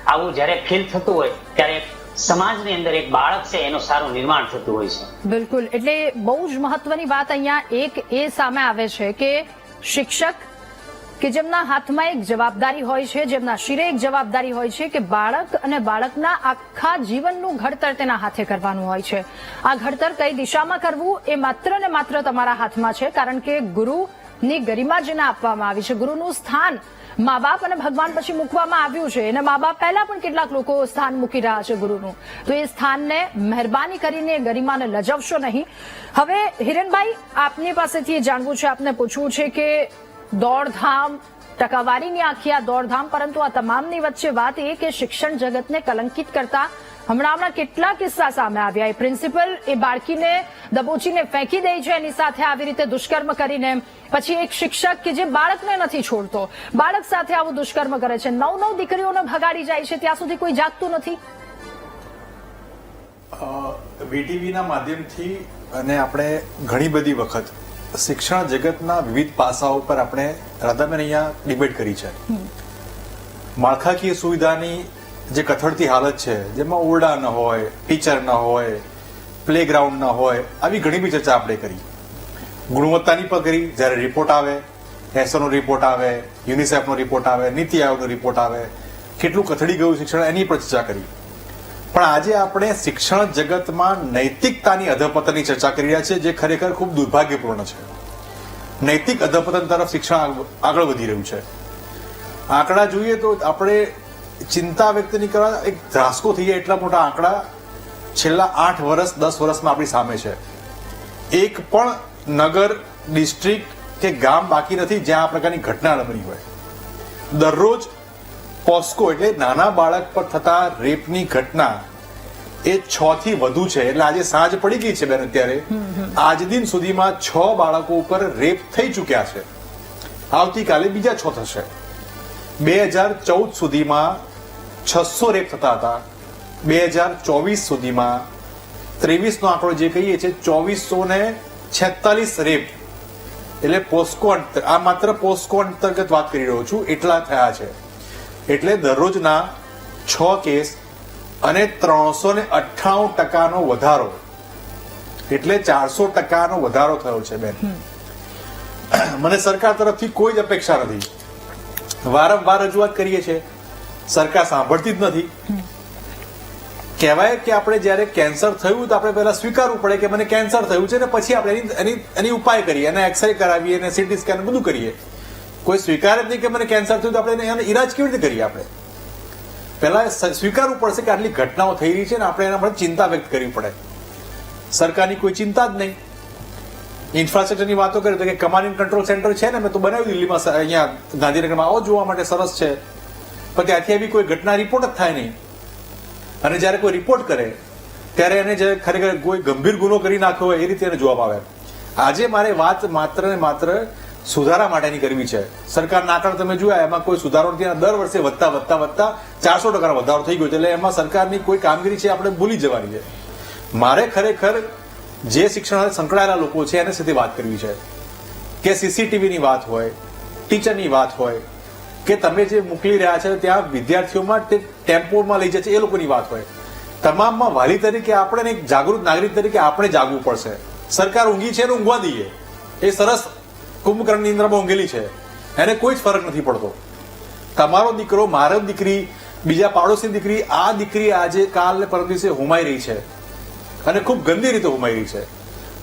આવું જ્યારે ફીલ થતું હોય ત્યારે સમાજની અંદર એક બાળક છે એનું સારું નિર્માણ થતું હોય છે. બિલકુલ, એટલે બહુ જ મહત્વની વાત અહીંયા એક એ સામે આવે છે કે શિક્ષક કે જેમના હાથમાં એક જવાબદારી હોય છે, જેમના શિરે એક જવાબદારી હોય છે કે બાળક અને બાળકના આખા જીવનનું ઘડતર તેના હાથે કરવાનું હોય છે. આ ઘડતર કઈ દિશામાં કરવું એ માત્ર ને માત્ર તમારા હાથમાં છે, કારણ કે ગુરુની ગરિમા જેને આપવામાં આવી છે, ગુરુનું સ્થાન મા બાપ અને ભગવાન પછી મૂકવામાં આવ્યું છે, અને મા બાપ પહેલા પણ કેટલાક લોકો સ્થાન મૂકી રહ્યા છે ગુરુનું, તો એ સ્થાનને મહેરબાની કરીને ગરિમાને લજાવશો નહીં. હવે હિરેનભાઈ, આપની પાસેથી જાણવું છે, આપને પૂછવું છે કે દોડધામ, ટકાવારીની આખી આ દોડધામ, પરંતુ આ તમામની વચ્ચે વાત એ કે શિક્ષણ જગતને કલંકિત કરતા હમણાં કેટલા કિસ્સા સામે આવ્યા. એ પ્રિન્સિપલ એ બાળકીને દબોચીને ફેંકી દે છે, એની સાથે આવી રીતે દુષ્કર્મ કરીને, પછી એક શિક્ષક કે જે બાળકને નથી છોડતો, બાળક સાથે આવું દુષ્કર્મ કરે છે, 9 દીકરીઓને ભગાડી જાય છે, ત્યાં સુધી કોઈ જાગતું નથી. વીટીવીના માધ્યમથી અને આપણે ઘણી બધી વખત શિક્ષણ જગતના વિવિધ પાસાઓ પર આપણે રાધાબેન અહીંયા ડિબેટ કરી છે. માળખાકીય સુવિધાની જે કથળતી હાલત છે, જેમાં ઓરડા ન હોય, ટીચર ન હોય, પ્લેગ્રાઉન્ડ ન હોય, આવી ઘણી બધી ચર્ચા આપણે કરી. ગુણવત્તાની પણ કરી, જ્યારે રિપોર્ટ આવે, એસઓનો રિપોર્ટ આવે, યુનિસેફનો રિપોર્ટ આવે, નીતિ આયોગનો રિપોર્ટ આવે, કેટલું કથળી ગયું શિક્ષણ એની પણ ચર્ચા કરી. પણ આજે આપણે શિક્ષણ જગતમાં નૈતિકતાની અધપતનની ચર્ચા કરી રહ્યા છીએ, જે ખરેખર ખૂબ દુર્ભાગ્યપૂર્ણ છે. નૈતિક અધપતન તરફ શિક્ષણ આગળ વધી રહ્યું છે. આંકડા જોઈએ તો આપણે ચિંતા વ્યક્ત નહીં કરવા, એક ધ્રાસકો થઈ જાય એટલા મોટા આંકડા છેલ્લા 8 વર્ષ 10 વર્ષમાં આપણી સામે છે. એક પણ નગર, ડિસ્ટ્રિક્ટ કે ગામ બાકી નથી જ્યાં આ પ્રકારની ઘટના ન બની હોય. દરરોજ પોસ્કો એટલે નાના બાળક પર થતા રેપની ઘટના એ 6 થી વધુ છે. એટલે આજે સાંજ પડી ગઈ છે બેન, અત્યારે આજ દિન સુધીમાં 6 બાળકો ઉપર રેપ થઈ ચૂક્યા છે. આવતીકાલે બીજા 6 થશે. 2014 સુધીમાં 600 રેપ થતા હતા. 2024 સુધીમાં 23 નો આંકડો જે કહીએ છીએ 2446 રેપ, એટલે પોસ્કો, આ માત્ર પોસ્કો અંતર્ગત વાત કરી રહ્યો છું, એટલા થયા છે. એટલે દરરોજના 6 કેસ અને 398% વધારો, એટલે 400% વધારો થયો છે બેન. મને સરકાર તરફથી કોઈ જ અપેક્ષા નથી. વારંવાર રજૂઆત કરીએ છીએ, સરકાર સાંભળતી જ નથી. કહેવાય કે આપણે જયારે કેન્સર થયું તો આપણે પહેલા સ્વીકારવું પડે કે મને કેન્સર થયું છે, ને પછી આપણે એની ઉપાય કરીએ, અને એક્સરે કરાવીએ, અને સીટી સ્કેન બધું કરીએ. કોઈ સ્વીકાર જ નહીં કે મને કેન્સર થયું તો આપણે એનો ઈલાજ કેવી રીતે કરીએ? આપણે પહેલા સ્વીકારવું પડશે કે આટલી ઘટનાઓ થઈ રહી છે ને આપણે એના માટે ચિંતા વ્યક્ત કરવી પડે. સરકારની કોઈ ચિંતા જ નહીં. ઇન્ફ્રાસ્ટ્રક્ચરની વાતો કરીએ તો કે કમાન્ડ એન્ડ કંટ્રોલ સેન્ટર છે ને, મેં તો બનાવ્યું દિલ્હીમાં, અહીંયા ગાંધીનગરમાં, આવો જોવા માટે સરસ છે. પણ ત્યાંથી આવી કોઈ ઘટના રિપોર્ટ જ થાય નહીં. અને જયારે કોઈ રિપોર્ટ કરે ત્યારે એને જે ખરેખર કોઈ ગંભીર ગુનો કરી નાખ્યો હોય એ રીતે એને જવાબ આવે. આજે મારે વાત માત્ર ને માત્ર સુધારા માટેની કરવી છે. સરકારના આંકડા તમે જોયા, એમાં કોઈ સુધારો નથી. દર વર્ષે વધતા 400% વધારો થઈ ગયો છે. એટલે એમાં સરકારની કોઈ કામગીરી છે આપણે ભૂલી જવાની છે. મારે ખરેખર જે શિક્ષણ સાથે સંકળાયેલા લોકો છે એની સાથે વાત કરવી છે કે સીસીટીવીની વાત હોય, ટીચરની વાત હોય, કે તમે જે મોકલી રહ્યા છે ત્યાં વિદ્યાર્થીઓમાં તે ટેમ્પોમાં લઈ જાય છે એ લોકોની વાત હોય. તમામમાં વાલી તરીકે આપણે એક જાગૃત નાગરિક તરીકે આપણે જાગવું પડશે. સરકાર ઊંઘી છે એને ઊંઘવા દઈએ. એ સરસ કુંભકર્ણની નિંદ્રામાં ઊંઘેલી છે, એને કોઈ જ ફરક નથી પડતો. તમારો દીકરો, મારો દીકરી, બીજા પાડોશની દીકરી, આ દીકરી આજે કાલ ને પરમ દિવસે હુમાઈ રહી છે અને ખૂબ ગંદી રીતે હુમાઈ રહી છે.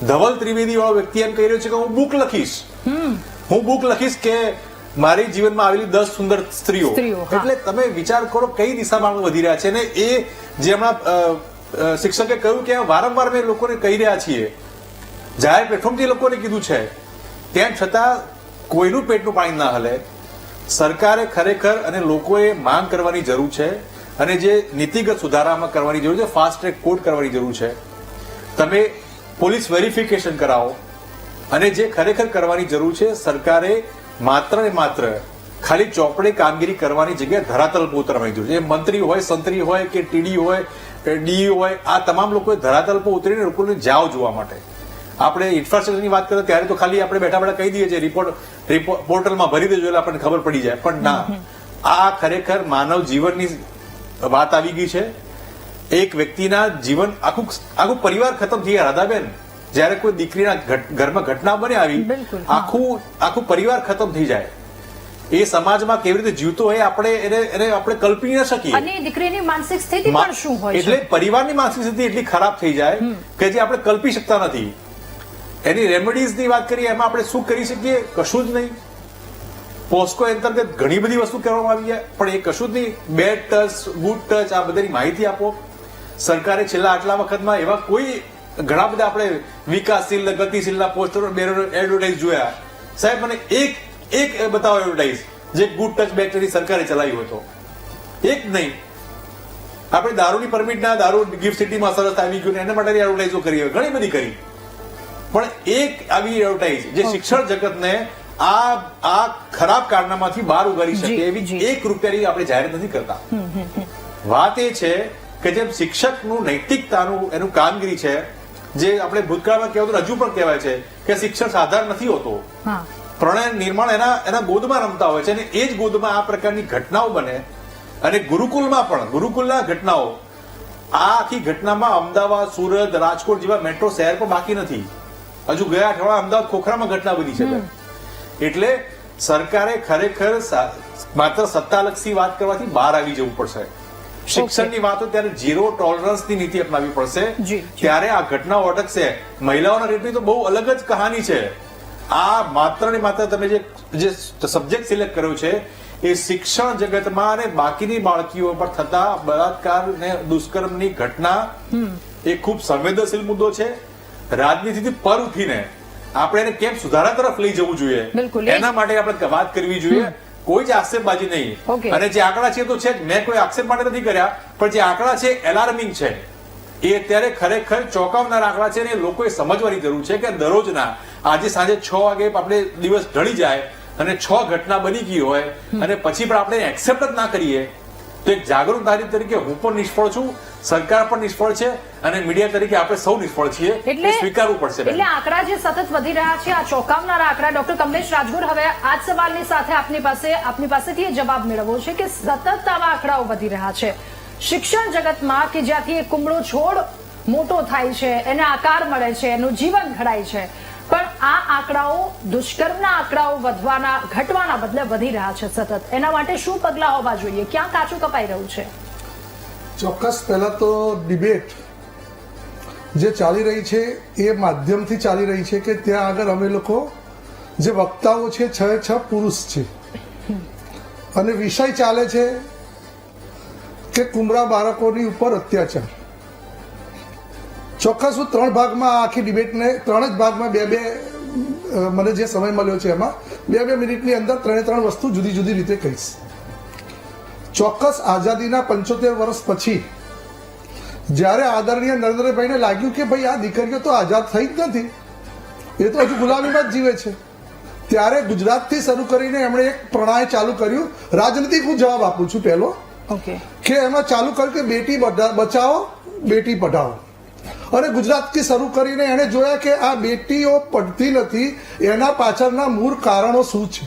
ધવલ ત્રિવેદી વાળો વ્યક્તિ એમ કહી રહ્યો છે કે હું બુક લખીશ કે મારી જીવનમાં આવેલી 10 સુંદર સ્ત્રીઓ. એટલે તમે વિચાર કરો કઈ દિશામાં આપણે વધી રહ્યા છે. અને એ જે હમણાં શિક્ષકે કહ્યું કે વારંવાર મેં લોકોને કહી રહ્યા છીએ, જાહેર પ્લેટફોર્મથી લોકોને કીધું છે, તેમ છતાં કોઈનું પેટનું પાણી ના હલે. સરકારે ખરેખર અને લોકોએ માંગ કરવાની જરૂર છે અને જે નીતિગત સુધારામાં કરવાની જરૂર છે, ફાસ્ટ ટ્રેક કોર્ટ કરવાની જરૂર છે. તમે પોલીસ વેરિફિકેશન કરાવો અને જે ખરેખર કરવાની જરૂર છે, સરકારે માત્ર ને માત્ર ખાલી ચોપડે કામગીરી કરવાની જગ્યાએ ધરાતલ પર ઉતરવાની જરૂર છે. એ મંત્રી હોય, સંત્રી હોય કે ટીડી હોય, ડીઈ હોય, આ તમામ લોકોએ ધરાતલ પર ઉતરીને લોકોને જાઓ જોવા માટે. આપણે ઇન્ફ્રાસ્ટ્રક્ચરની વાત કરીએ ત્યારે તો ખાલી આપણે બેઠા બેઠા કહી દઈએ છીએ રિપોર્ટ પોર્ટલમાં ભરી દેજો એટલે આપણને ખબર પડી જાય, પણ ના, આ ખરેખર માનવ જીવનની વાત આવી ગઈ છે. એક વ્યક્તિના જીવન આખું પરિવાર ખતમ થઈ ગયા. રાધાબેન, જયારે કોઈ દીકરીના ઘરમાં ઘટના બને આવી, આખું પરિવાર ખતમ થઈ જાય. એ સમાજમાં કેવી રીતે જીવતો હોય એને આપણે કલ્પી ન શકીએ. અને દીકરીની માનસિક સ્થિતિ પણ શું હોય છે? એટલે પરિવારની માનસિક સ્થિતિ એટલી ખરાબ થઈ જાય કે જે આપણે કલ્પી શકતા નથી. એની રેમેડીઝની વાત કરીએ, એમાં આપણે શું કરી શકીએ? કશું જ નહીં. પોસ્કો અંતર્ગત ઘણી બધી વસ્તુ કરવામાં આવી છે, પણ એ કશું જ નહીં. બેડ ટચ, ગુડ ટચ, આ બધાની માહિતી આપો. સરકારે છેલ્લા આટલા વખતમાં એવા કોઈ ઘણા બધા આપણે વિકાસશીલ, ગતિશીલના પોસ્ટરો, એડવર્ટાઇઝ જોયા. સાહેબ, મને એક બતાવો એડવર્ટાઇઝ જે ગુડ ટચ બેક્ટેરી સરકારે ચલાવ્યો હતો. એક નહીં. આપણે દારૂની પરમિટના દારૂ ગિફ્ટ સિટીમાં સરસ આવી ગયું, એના માટે એડવર્ટાઇઝો કરી, ઘણી બધી કરી, પણ એક આવી એડવર્ટાઇઝ જે શિક્ષણ જગતને આ ખરાબ કારનામાંથી બહાર ઉગારી શકે એવી ₹1 આપણે જાહેરાત નથી કરતા. વાત એ છે કે જેમ શિક્ષકનું નૈતિકતાનું એનું કામગીરી છે, જે આપણે ભૂતકાળમાં કહેવાતું હજુ પણ કહેવાય છે કે શિક્ષણ સાધારણ નથી હોતો. પ્રણય નિર્માણ એના ગોદમાં રમતા હોય છે અને એ જ ગોદમાં આ પ્રકારની ઘટનાઓ બને. અને ગુરુકુલના ઘટનાઓ, આ આખી ઘટનામાં અમદાવાદ, સુરત, રાજકોટ જેવા મેટ્રો શહેર પણ બાકી નથી. હજુ ગયા અઠવાડિયે અમદાવાદ ખોખરામાં ઘટના બની છે. એટલે સરકારે ખરેખર માત્ર સત્તાલક્ષી વાત કરવાથી બહાર આવી જવું પડશે. શિક્ષણની વાતો ત્યારે 0 ટોલરન્સની નીતિ અપનાવવી પડશે. ત્યારે આ ઘટનાઓ અટકશે. મહિલાઓના રેપની તો બહુ અલગ જ કહાની છે. આ માત્ર ને માત્ર તમે જે સબ્જેક્ટ સિલેક્ટ કર્યો છે એ શિક્ષણ જગતમાં અને બાકીની બાળકીઓ પર થતા બળાત્કાર ને દુષ્કર્મની ઘટના એ ખૂબ સંવેદનશીલ મુદ્દો છે. રાજનીતિથી પર ઉઠીને આપણે એને કેમ સુધારા તરફ લઈ જવું જોઈએ એના માટે આપણે વાત કરવી જોઈએ. કોઈ જ આક્ષેપબાજી નહીં. અને જે આંકડા છે તો છે જ, મેં કોઈ આક્ષેપ માટે નથી કર્યા, પણ જે આંકડા છે એલાર્મિંગ છે. એ અત્યારે ખરેખર ચોંકાવનારા આંકડા છે અને લોકોએ સમજવાની જરૂર છે કે દરરોજના આજે સાંજે 6 વાગે આપણે દિવસ ઢળી જાય અને 6 ઘટના બની ગઈ હોય અને પછી પણ આપણે એક્સેપ્ટ જ ના કરીએ તો એક જાગૃત નાગરિક તરીકે હું પણ નિષ્ફળ છું, સરકાર પણ નિષ્ફળ છે અને મીડિયા તરીકે આપણે સૌ નિષ્ફળ છીએ. એટલે સ્વીકારવું પડશે. એટલે આંકડા જે સતત વધી રહ્યા છે, આ ચોંકાવનારા આંકડા. ડોક્ટર કમલેશ રાજગોર, હવે આ જ સવાલની સાથે આપની પાસેથી એ જવાબ મેળવવો છે કે સતત આવા આંકડાઓ વધી રહ્યા છે શિક્ષણ જગતમાં, કે જ્યાંથી એક કુમળો છોડ મોટો થાય છે, એને આકાર મળે છે, એનું જીવન ઘડાય છે, પણ આ આંકડાઓ, દુષ્કર્મના આંકડાઓ ઘટવાના બદલે વધી રહ્યા છે સતત. એના માટે શું પગલાં હોવા જોઈએ? ક્યાં કાચું કપાઈ રહ્યું છે? ચોક્કસ. પહેલા તો ડિબેટ જે ચાલી રહી છે એ માધ્યમથી ચાલી રહી છે કે ત્યાં આગળ અમે લોકો જે વક્તાઓ છે 6 પુરુષ છે અને વિષય ચાલે છે કે કુમરા બાળકોની ઉપર અત્યાચાર. ચોક્કસ હું 3 ભાગમાં આખી ડિબેટને 3 જ ભાગમાં બે મને જે સમય મળ્યો છે એમાં 2 મિનિટની અંદર 3 વસ્તુ જુદી જુદી રીતે કહીશ. ચોક્કસ આઝાદીના 75 વર્ષ પછી જ્યારે આદરણીય નરેન્દ્રભાઈને લાગ્યું કે ભાઈ આ દીકરીઓ તો આઝાદ થઈ જ નથી, એ તો હજુ ગુલામીમાં જ જીવે છે, ત્યારે ગુજરાતથી શરૂ કરીને એમણે એક પ્રણય ચાલુ કર્યું. રાજનીતિક હું જવાબ આપું છું પહેલો ઓકે. કે એમાં ચાલુ કર્યું કે બેટી બચાવો બેટી પઢાઓ. અને ગુજરાતથી શરૂ કરીને એને જોયા કે આ બેટીઓ પડતી નથી, એના પાછળના મૂળ કારણો શું છે.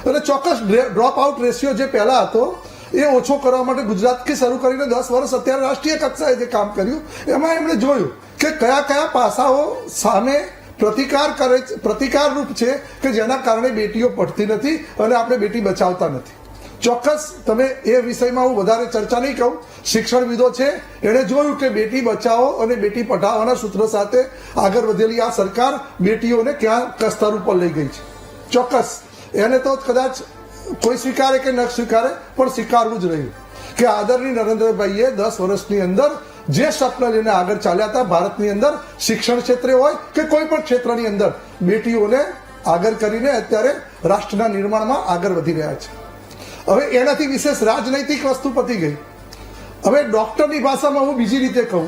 અને ચોક્કસ ડ્રોપ આઉટ રેશિયો જે પહેલા હતો એ ઓછો કરવા માટે ગુજરાતથી શરૂ કરીને 10 વર્ષ અત્યારે રાષ્ટ્રીય કક્ષાએ જે કામ કર્યું એમાં એમણે જોયું કે કયા કયા પાસાઓ સામે પ્રતિકારરૂપ છે કે જેના કારણે બેટીઓ પડતી નથી અને આપણે બેટી બચાવતા નથી. ચોક્કસ તમે એ વિષયમાં હું વધારે ચર્ચા નહીં કહું. શિક્ષણવિદો છે એણે જોયું કે બેટી બચાવો અને બેટી પઢાઓના સૂત્ર સાથે આગળ વધેલી આ સરકાર બેટીઓને ક્યાં સ્તર ઉપર લઈ ગઈ છે. ચોક્કસ એને તો કદાચ કોઈ સ્વીકારે કે ન સ્વીકારે પણ સ્વીકારવું જ રહ્યું કે આદરણીય નરેન્દ્રભાઈએ 10 વર્ષની અંદર જે સ્વપ્ન લઈને આગળ ચાલ્યા હતા ભારતની અંદર શિક્ષણ ક્ષેત્રે હોય કે કોઈ પણ ક્ષેત્રની અંદર બેટીઓને આગળ કરીને અત્યારે રાષ્ટ્રના નિર્માણમાં આગળ વધી રહ્યા છે. હવે એનાથી વિશેષ રાજનૈતિક વસ્તુ પતી ગઈ. હવે ડોક્ટરની ભાષામાં હું બીજી રીતે કહું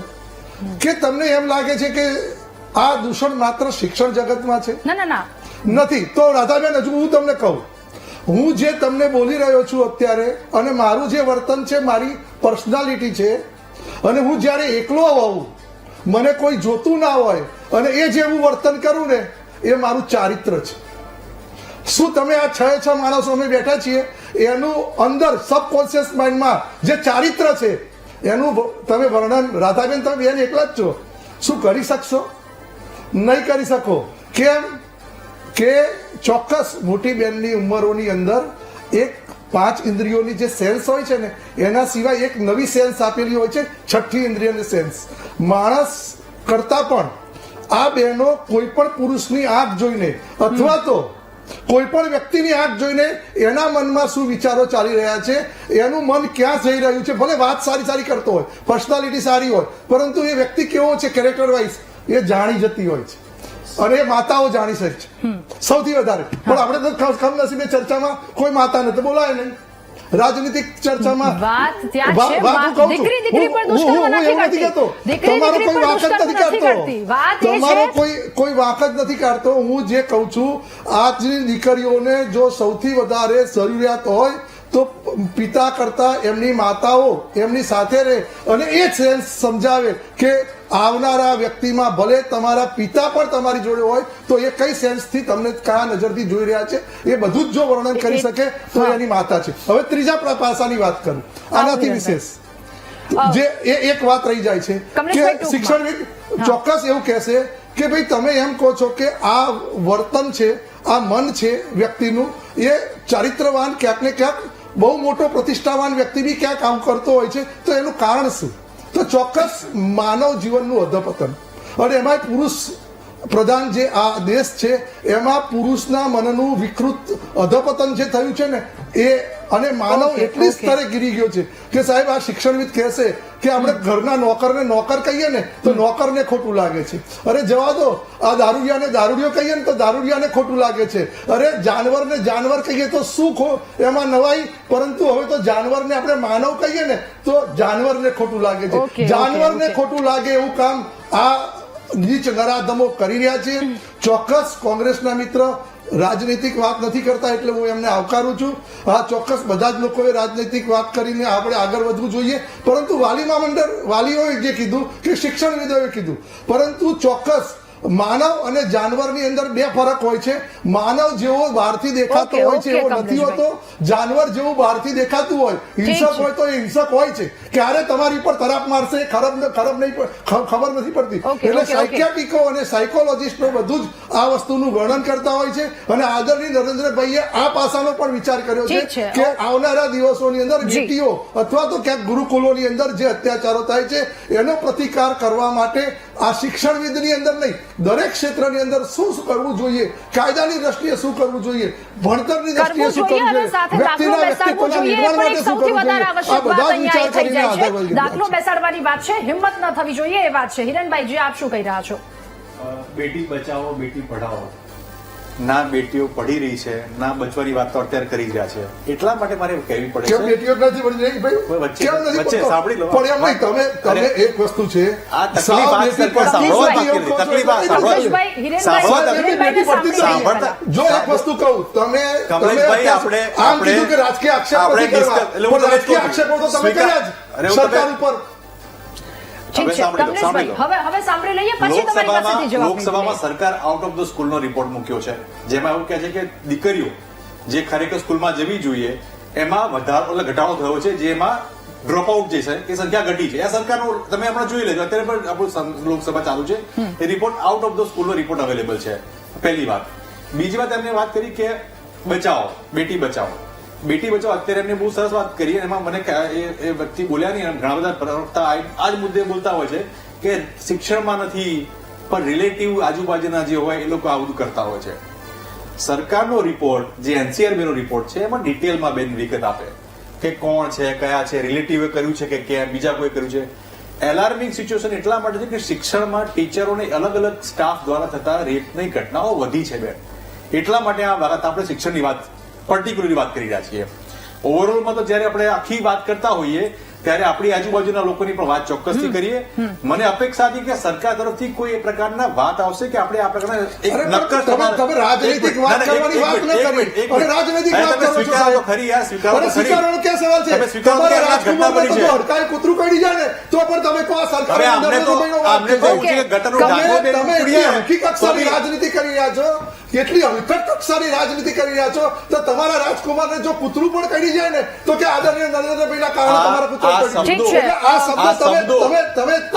કે તમને એમ લાગે છે કે આ દૂષણ માત્ર શિક્ષણ જગતમાં છે? ના નથી. તો રાધાબેન હજુ હું તમને કહું, હું જે તમને બોલી રહ્યો છું અત્યારે અને મારું જે વર્તન છે, મારી પર્સનાલિટી છે, અને હું જ્યારે એકલો હોઉં, મને કોઈ જોતું ના હોય અને એ જે હું વર્તન કરું ને એ મારું ચારિત્ર છે. શું તમે આ 6 માણસો અમે બેઠા છીએ એનું અંદર સબકોન્શિયસ માઇન્ડમાં જે ચારિત્ર છે એનું તમે વર્ણન, રાધાબેન તમે બેન એકલા જ છો, શું કરી શકશો? નહીં કરી શકો. કેમ કે ચોક્કસ મોટી બેનની ઉંમરોની અંદર એક 5 ઇન્દ્રિયોની જે સેન્સ હોય છે ને એના સિવાય એક નવી સેન્સ આપેલી હોય છે, 6ઠ્ઠી ઇન્દ્રિયની સેન્સ. માણસ કરતા પણ આ બહેનો કોઈ પણ પુરુષની આંખ જોઈને અથવા તો કોઈ પણ વ્યક્તિની આંખ જોઈને એના મનમાં શું વિચારો ચાલી રહ્યા છે, એનું મન ક્યાં જઈ રહ્યું છે, ભલે વાત સારી કરતો હોય, પર્સનાલિટી સારી હોય, પરંતુ એ વ્યક્તિ કેવો છે કેરેક્ટર વાઇઝ એ જાણી જતી હોય છે. અને એ માતાઓ જાણી શકે છે સૌથી વધારે. પણ આપણે તો કમનસીબે ચર્ચામાં કોઈ માતા નથી, બોલાય નહીં. રાજનીતિક ચર્ચામાં વાત ત્યાં છે, દીકરી પર દુષ્કર્મ નથી કરતી. તમારો કોઈ વાંક જ નથી કાઢતો. તમારો કોઈ વાંક જ નથી કાઢતો. હું જે કહું છું, આજની દીકરીઓને જો સૌથી વધારે જરૂરિયાત હોય તો પિતા કરતા એમની માતાઓ એમની સાથે રહે અને એ સેન્સ સમજાવે કે આવનારા વ્યક્તિમાં ભલે તમારા પિતા પણ તમારી જોડે હોય તો એ કઈ સેન્સથી તમને કયા નજરથી જોઈ રહ્યા છે એ બધું જ જો વર્ણન કરી શકે તો એની માતા છે. હવે ત્રીજા પાસાની વાત કરું આનાથી વિશેષ જે એક વાત રહી જાય છે કે શિક્ષણવિદ ચોક્કસ એવું કહેશે કે ભાઈ તમે એમ કહો છો કે આ વર્તન છે, આ મન છે વ્યક્તિનું, એ ચારિત્રવાન ક્યાંક ને ક્યાંક બહુ મોટો પ્રતિષ્ઠાવાન વ્યક્તિ બી ક્યાંક આમ કરતો હોય છે, તો એનું કારણ શું? તો ચોક્કસ માનવ જીવનનું અધપતન. અને એમાં પુરુષ પ્રધાન જે આ દેશ છે એમાં પુરુષના મનનું વિકૃત અધપતન જે થયું છે ને એ અને માનવ એટલી સ્તરે ગીરી ગયો છે કે સાહેબ આ શિક્ષણવિદ કહેશે કે આપણે ઘરના નોકરને નોકર કહીએ ને તો નોકરને ખોટું લાગે છે. અરે જવા દો, આ દારૂડિયાને દારૂડિયો કહીએ ને તો દારૂડિયાને ખોટું લાગે છે. અરે જાનવરને જાનવર કહીએ તો શું એમાં નવાઈ, પરંતુ હવે તો જાનવરને આપણે માનવ કહીએ ને તો જાનવરને ખોટું લાગે છે. જાનવરને ખોટું લાગે એવું કામ આ નીચ નરાધમો કરી રહ્યા છે. ચોક્કસ કોંગ્રેસના મિત્ર રાજનૈતિક વાત નથી કરતા એટલે હું એમને આવકારું છું. હા, ચોક્કસ બધા જ લોકોએ રાજનૈતિક વાત કરીને આપણે આગળ વધવું જોઈએ, પરંતુ વાલીઓએ જે કીધું કે શિક્ષણવિદોએ કીધું, પરંતુ ચોક્કસ માનવ અને જાનવરની અંદર બે ફરક હોય છે. માનવ જેવો બહારથી દેખાતો હોય છે એવો નથી હોતો. જાનવર જેવું બહારથી દેખાતું હોય, હિંસક હોય તો એ હિંસક હોય છે. ક્યારે તમારી પર તરાપ મારશે ખબર નથી પડતી. એટલે સાયકિયાટ્રિકો અને સાયકોલોજીસ્ટો બધું જ આ વસ્તુનું વર્ણન કરતા હોય છે. અને આદરણીય નરેન્દ્રભાઈએ આ પાસાનો પણ વિચાર કર્યો છે કે આવનારા દિવસોની અંદર બેટીઓ અથવા તો ક્યાંક ગુરુકુલોની અંદર જે અત્યાચારો થાય છે એનો પ્રતિકાર કરવા માટે આ શિક્ષણવિદની અંદર નહીં, દરેક ક્ષેત્રની અંદર શું કરવું જોઈએ, કાયદાની દ્રષ્ટિએ શું કરવું જોઈએ, ભણતરની દ્રષ્ટિએ શું કરવું જોઈએ, વ્યક્તિના વ્યક્તિત્વના નિર્માણ માટે શું કરવું જોઈએ, આ બધા જ વિચાર કરીને આગળ વધી દાખલો બેસાડવાની વાત છે, હિંમત ન થવી જોઈએ એ વાત છે. હિરણભાઈ જી, આપ શું કહી રહ્યા છો? બેટી બચાવો બેટી પઢાઓ ના બેટીઓ પઢી રહી છે, ના બચવાની વાત તો અત્યારે કરી જ રહ્યા છે. એટલા માટે મારે કહેવી પડે કેમ છે. બેટીઓ નથી પડી રહી ભાઈ? વચ્ચે- કેમ નથી વચ્ચે પડતો? સાંભળી લો. પણ એમ નહીં, તમે એક વસ્તુ છે આ તકલીફ સાવ આ બેટી સરકાર પડતી સાંભળવા નથી, બાકી એવું નથી. કહો છો તકલીફ આ એટલે સાંભળવા- કમલેશભાઈ, હિરેનભાઈ, સાંભળવા- હિરેનભાઈને બેટી પડતી સાંભળીએ સાંભળતા- પહેલા. જો એક વસ્તુ કહું, તમે કમલેશભાઈ, તમે આમ કીધું કે રાજકીય આક્ષેપ આપણે નથી કરવા, એટલે હું પણ તમને રાજકીય કહું. આક્ષેપો તો તમે સ્વીકાર- કર્યા અરે જ હું સરકાર તમે- ઉપર. ઠીક છે સાંભળી લો, કમલેશભાઈ, સાંભળી લો. હવે સાંભળી લઈએ, પછી તમારી પાસેથી જવાબ લોકસભામાં લઈએ. સરકાર આઉટ ઓફ ધ સ્કૂલનો રિપોર્ટ મૂક્યો છે, જેમાં એવું કહે છે કે દીકરીઓ જે ખરેખર સ્કૂલમાં જવી જોઈએ એમાં ઘટાડો થયો છે, જેમાં ડ્રોપ આઉટ જે છે એ સંખ્યા ઘટી છે. આ સરકારનો તમે હમણાં જોઈ લેજો, અત્યારે પણ આપણું લોકસભા ચાલુ છે, એ રિપોર્ટ આઉટ ઓફ ધ સ્કૂલનો રિપોર્ટ અવેલેબલ છે. પહેલી વાત. બીજી વાત એમને વાત કરી કે બચાવો, બેટી બચાવો. બેટી બચાવો અત્યારે એમને બહુ સરસ વાત કરી, એમાં મને એ વ્યક્તિ બોલ્યા નહીં, અને ઘણા બધા પ્રવક્તા આ જ મુદ્દે બોલતા હોય છે કે શિક્ષણમાં નથી, પણ રિલેટિવ આજુબાજુના જે હોય એ લોકો આ બધું કરતા હોય છે. સરકારનો રિપોર્ટ જે એનસીઆરબી નો રિપોર્ટ છે એમાં ડિટેલમાં બેન વિગત આપે કે કોણ છે, કયા છે, રિલેટિવે કર્યું છે કે કેમ, બીજા કોઈ કર્યું છે. એલાર્મિંગ સિચ્યુએશન એટલા માટે છે કે શિક્ષણમાં ટીચરોને અલગ અલગ સ્ટાફ દ્વારા થતા રેપની ઘટનાઓ વધી છે બેન. એટલા માટે આ વાત આપણે શિક્ષણની વાત પર્ટિક્યુલરલી વાત કરી રહ્યા છીએ. ઓવરઓલમાં તો જયારે આપણે આખી વાત કરતા હોઈએ ત્યારે આપણી આજુબાજુના લોકોની પણ વાત ચોક્કસથી કરીએ. મને અપેક્ષા હતી કે સરકાર તરફથી કોઈ એ પ્રકારના વાત આવશે કે આપણે આ પ્રકારના એક અરે નક્કર તમે રાજનૈતિક વાત કરવાની વાત ન કરી, અને રાજનૈતિક વાત કરો છો સ્વીકારો તો સાહેબ. ખરી યાર, સ્વીકારો અરે તો ખરી. સ્વીકારવાનો ક્યાં સવાલ છે? તમે સ્વીકારો તમારા કે આ ઘટના રાજકુમારને બની તો છે. હડકાએ કૂતરું કાઢી જાય ને તો પણ તમે કહો આ સરકાર હવે આમને તો એવું છે કે ગટરનું ઢાંકણું બેન તમે ઉખડી એટલી આવે. હલકી કક્ષાની રાજનીતિ કરી રહ્યા છો, એટલી હલકટ કક્ષાની રાજનીતિ કરી રહ્યા છો, તો તમારા રાજકુમારને જો કૂતરું પણ કાઢી જાય ને તો કે આદરણીય નરેન્દ્રભાઈના કારણે તમારા કૂતરું આ કાઢી ઠીક જાય. છે. એટલે આ શબ્દો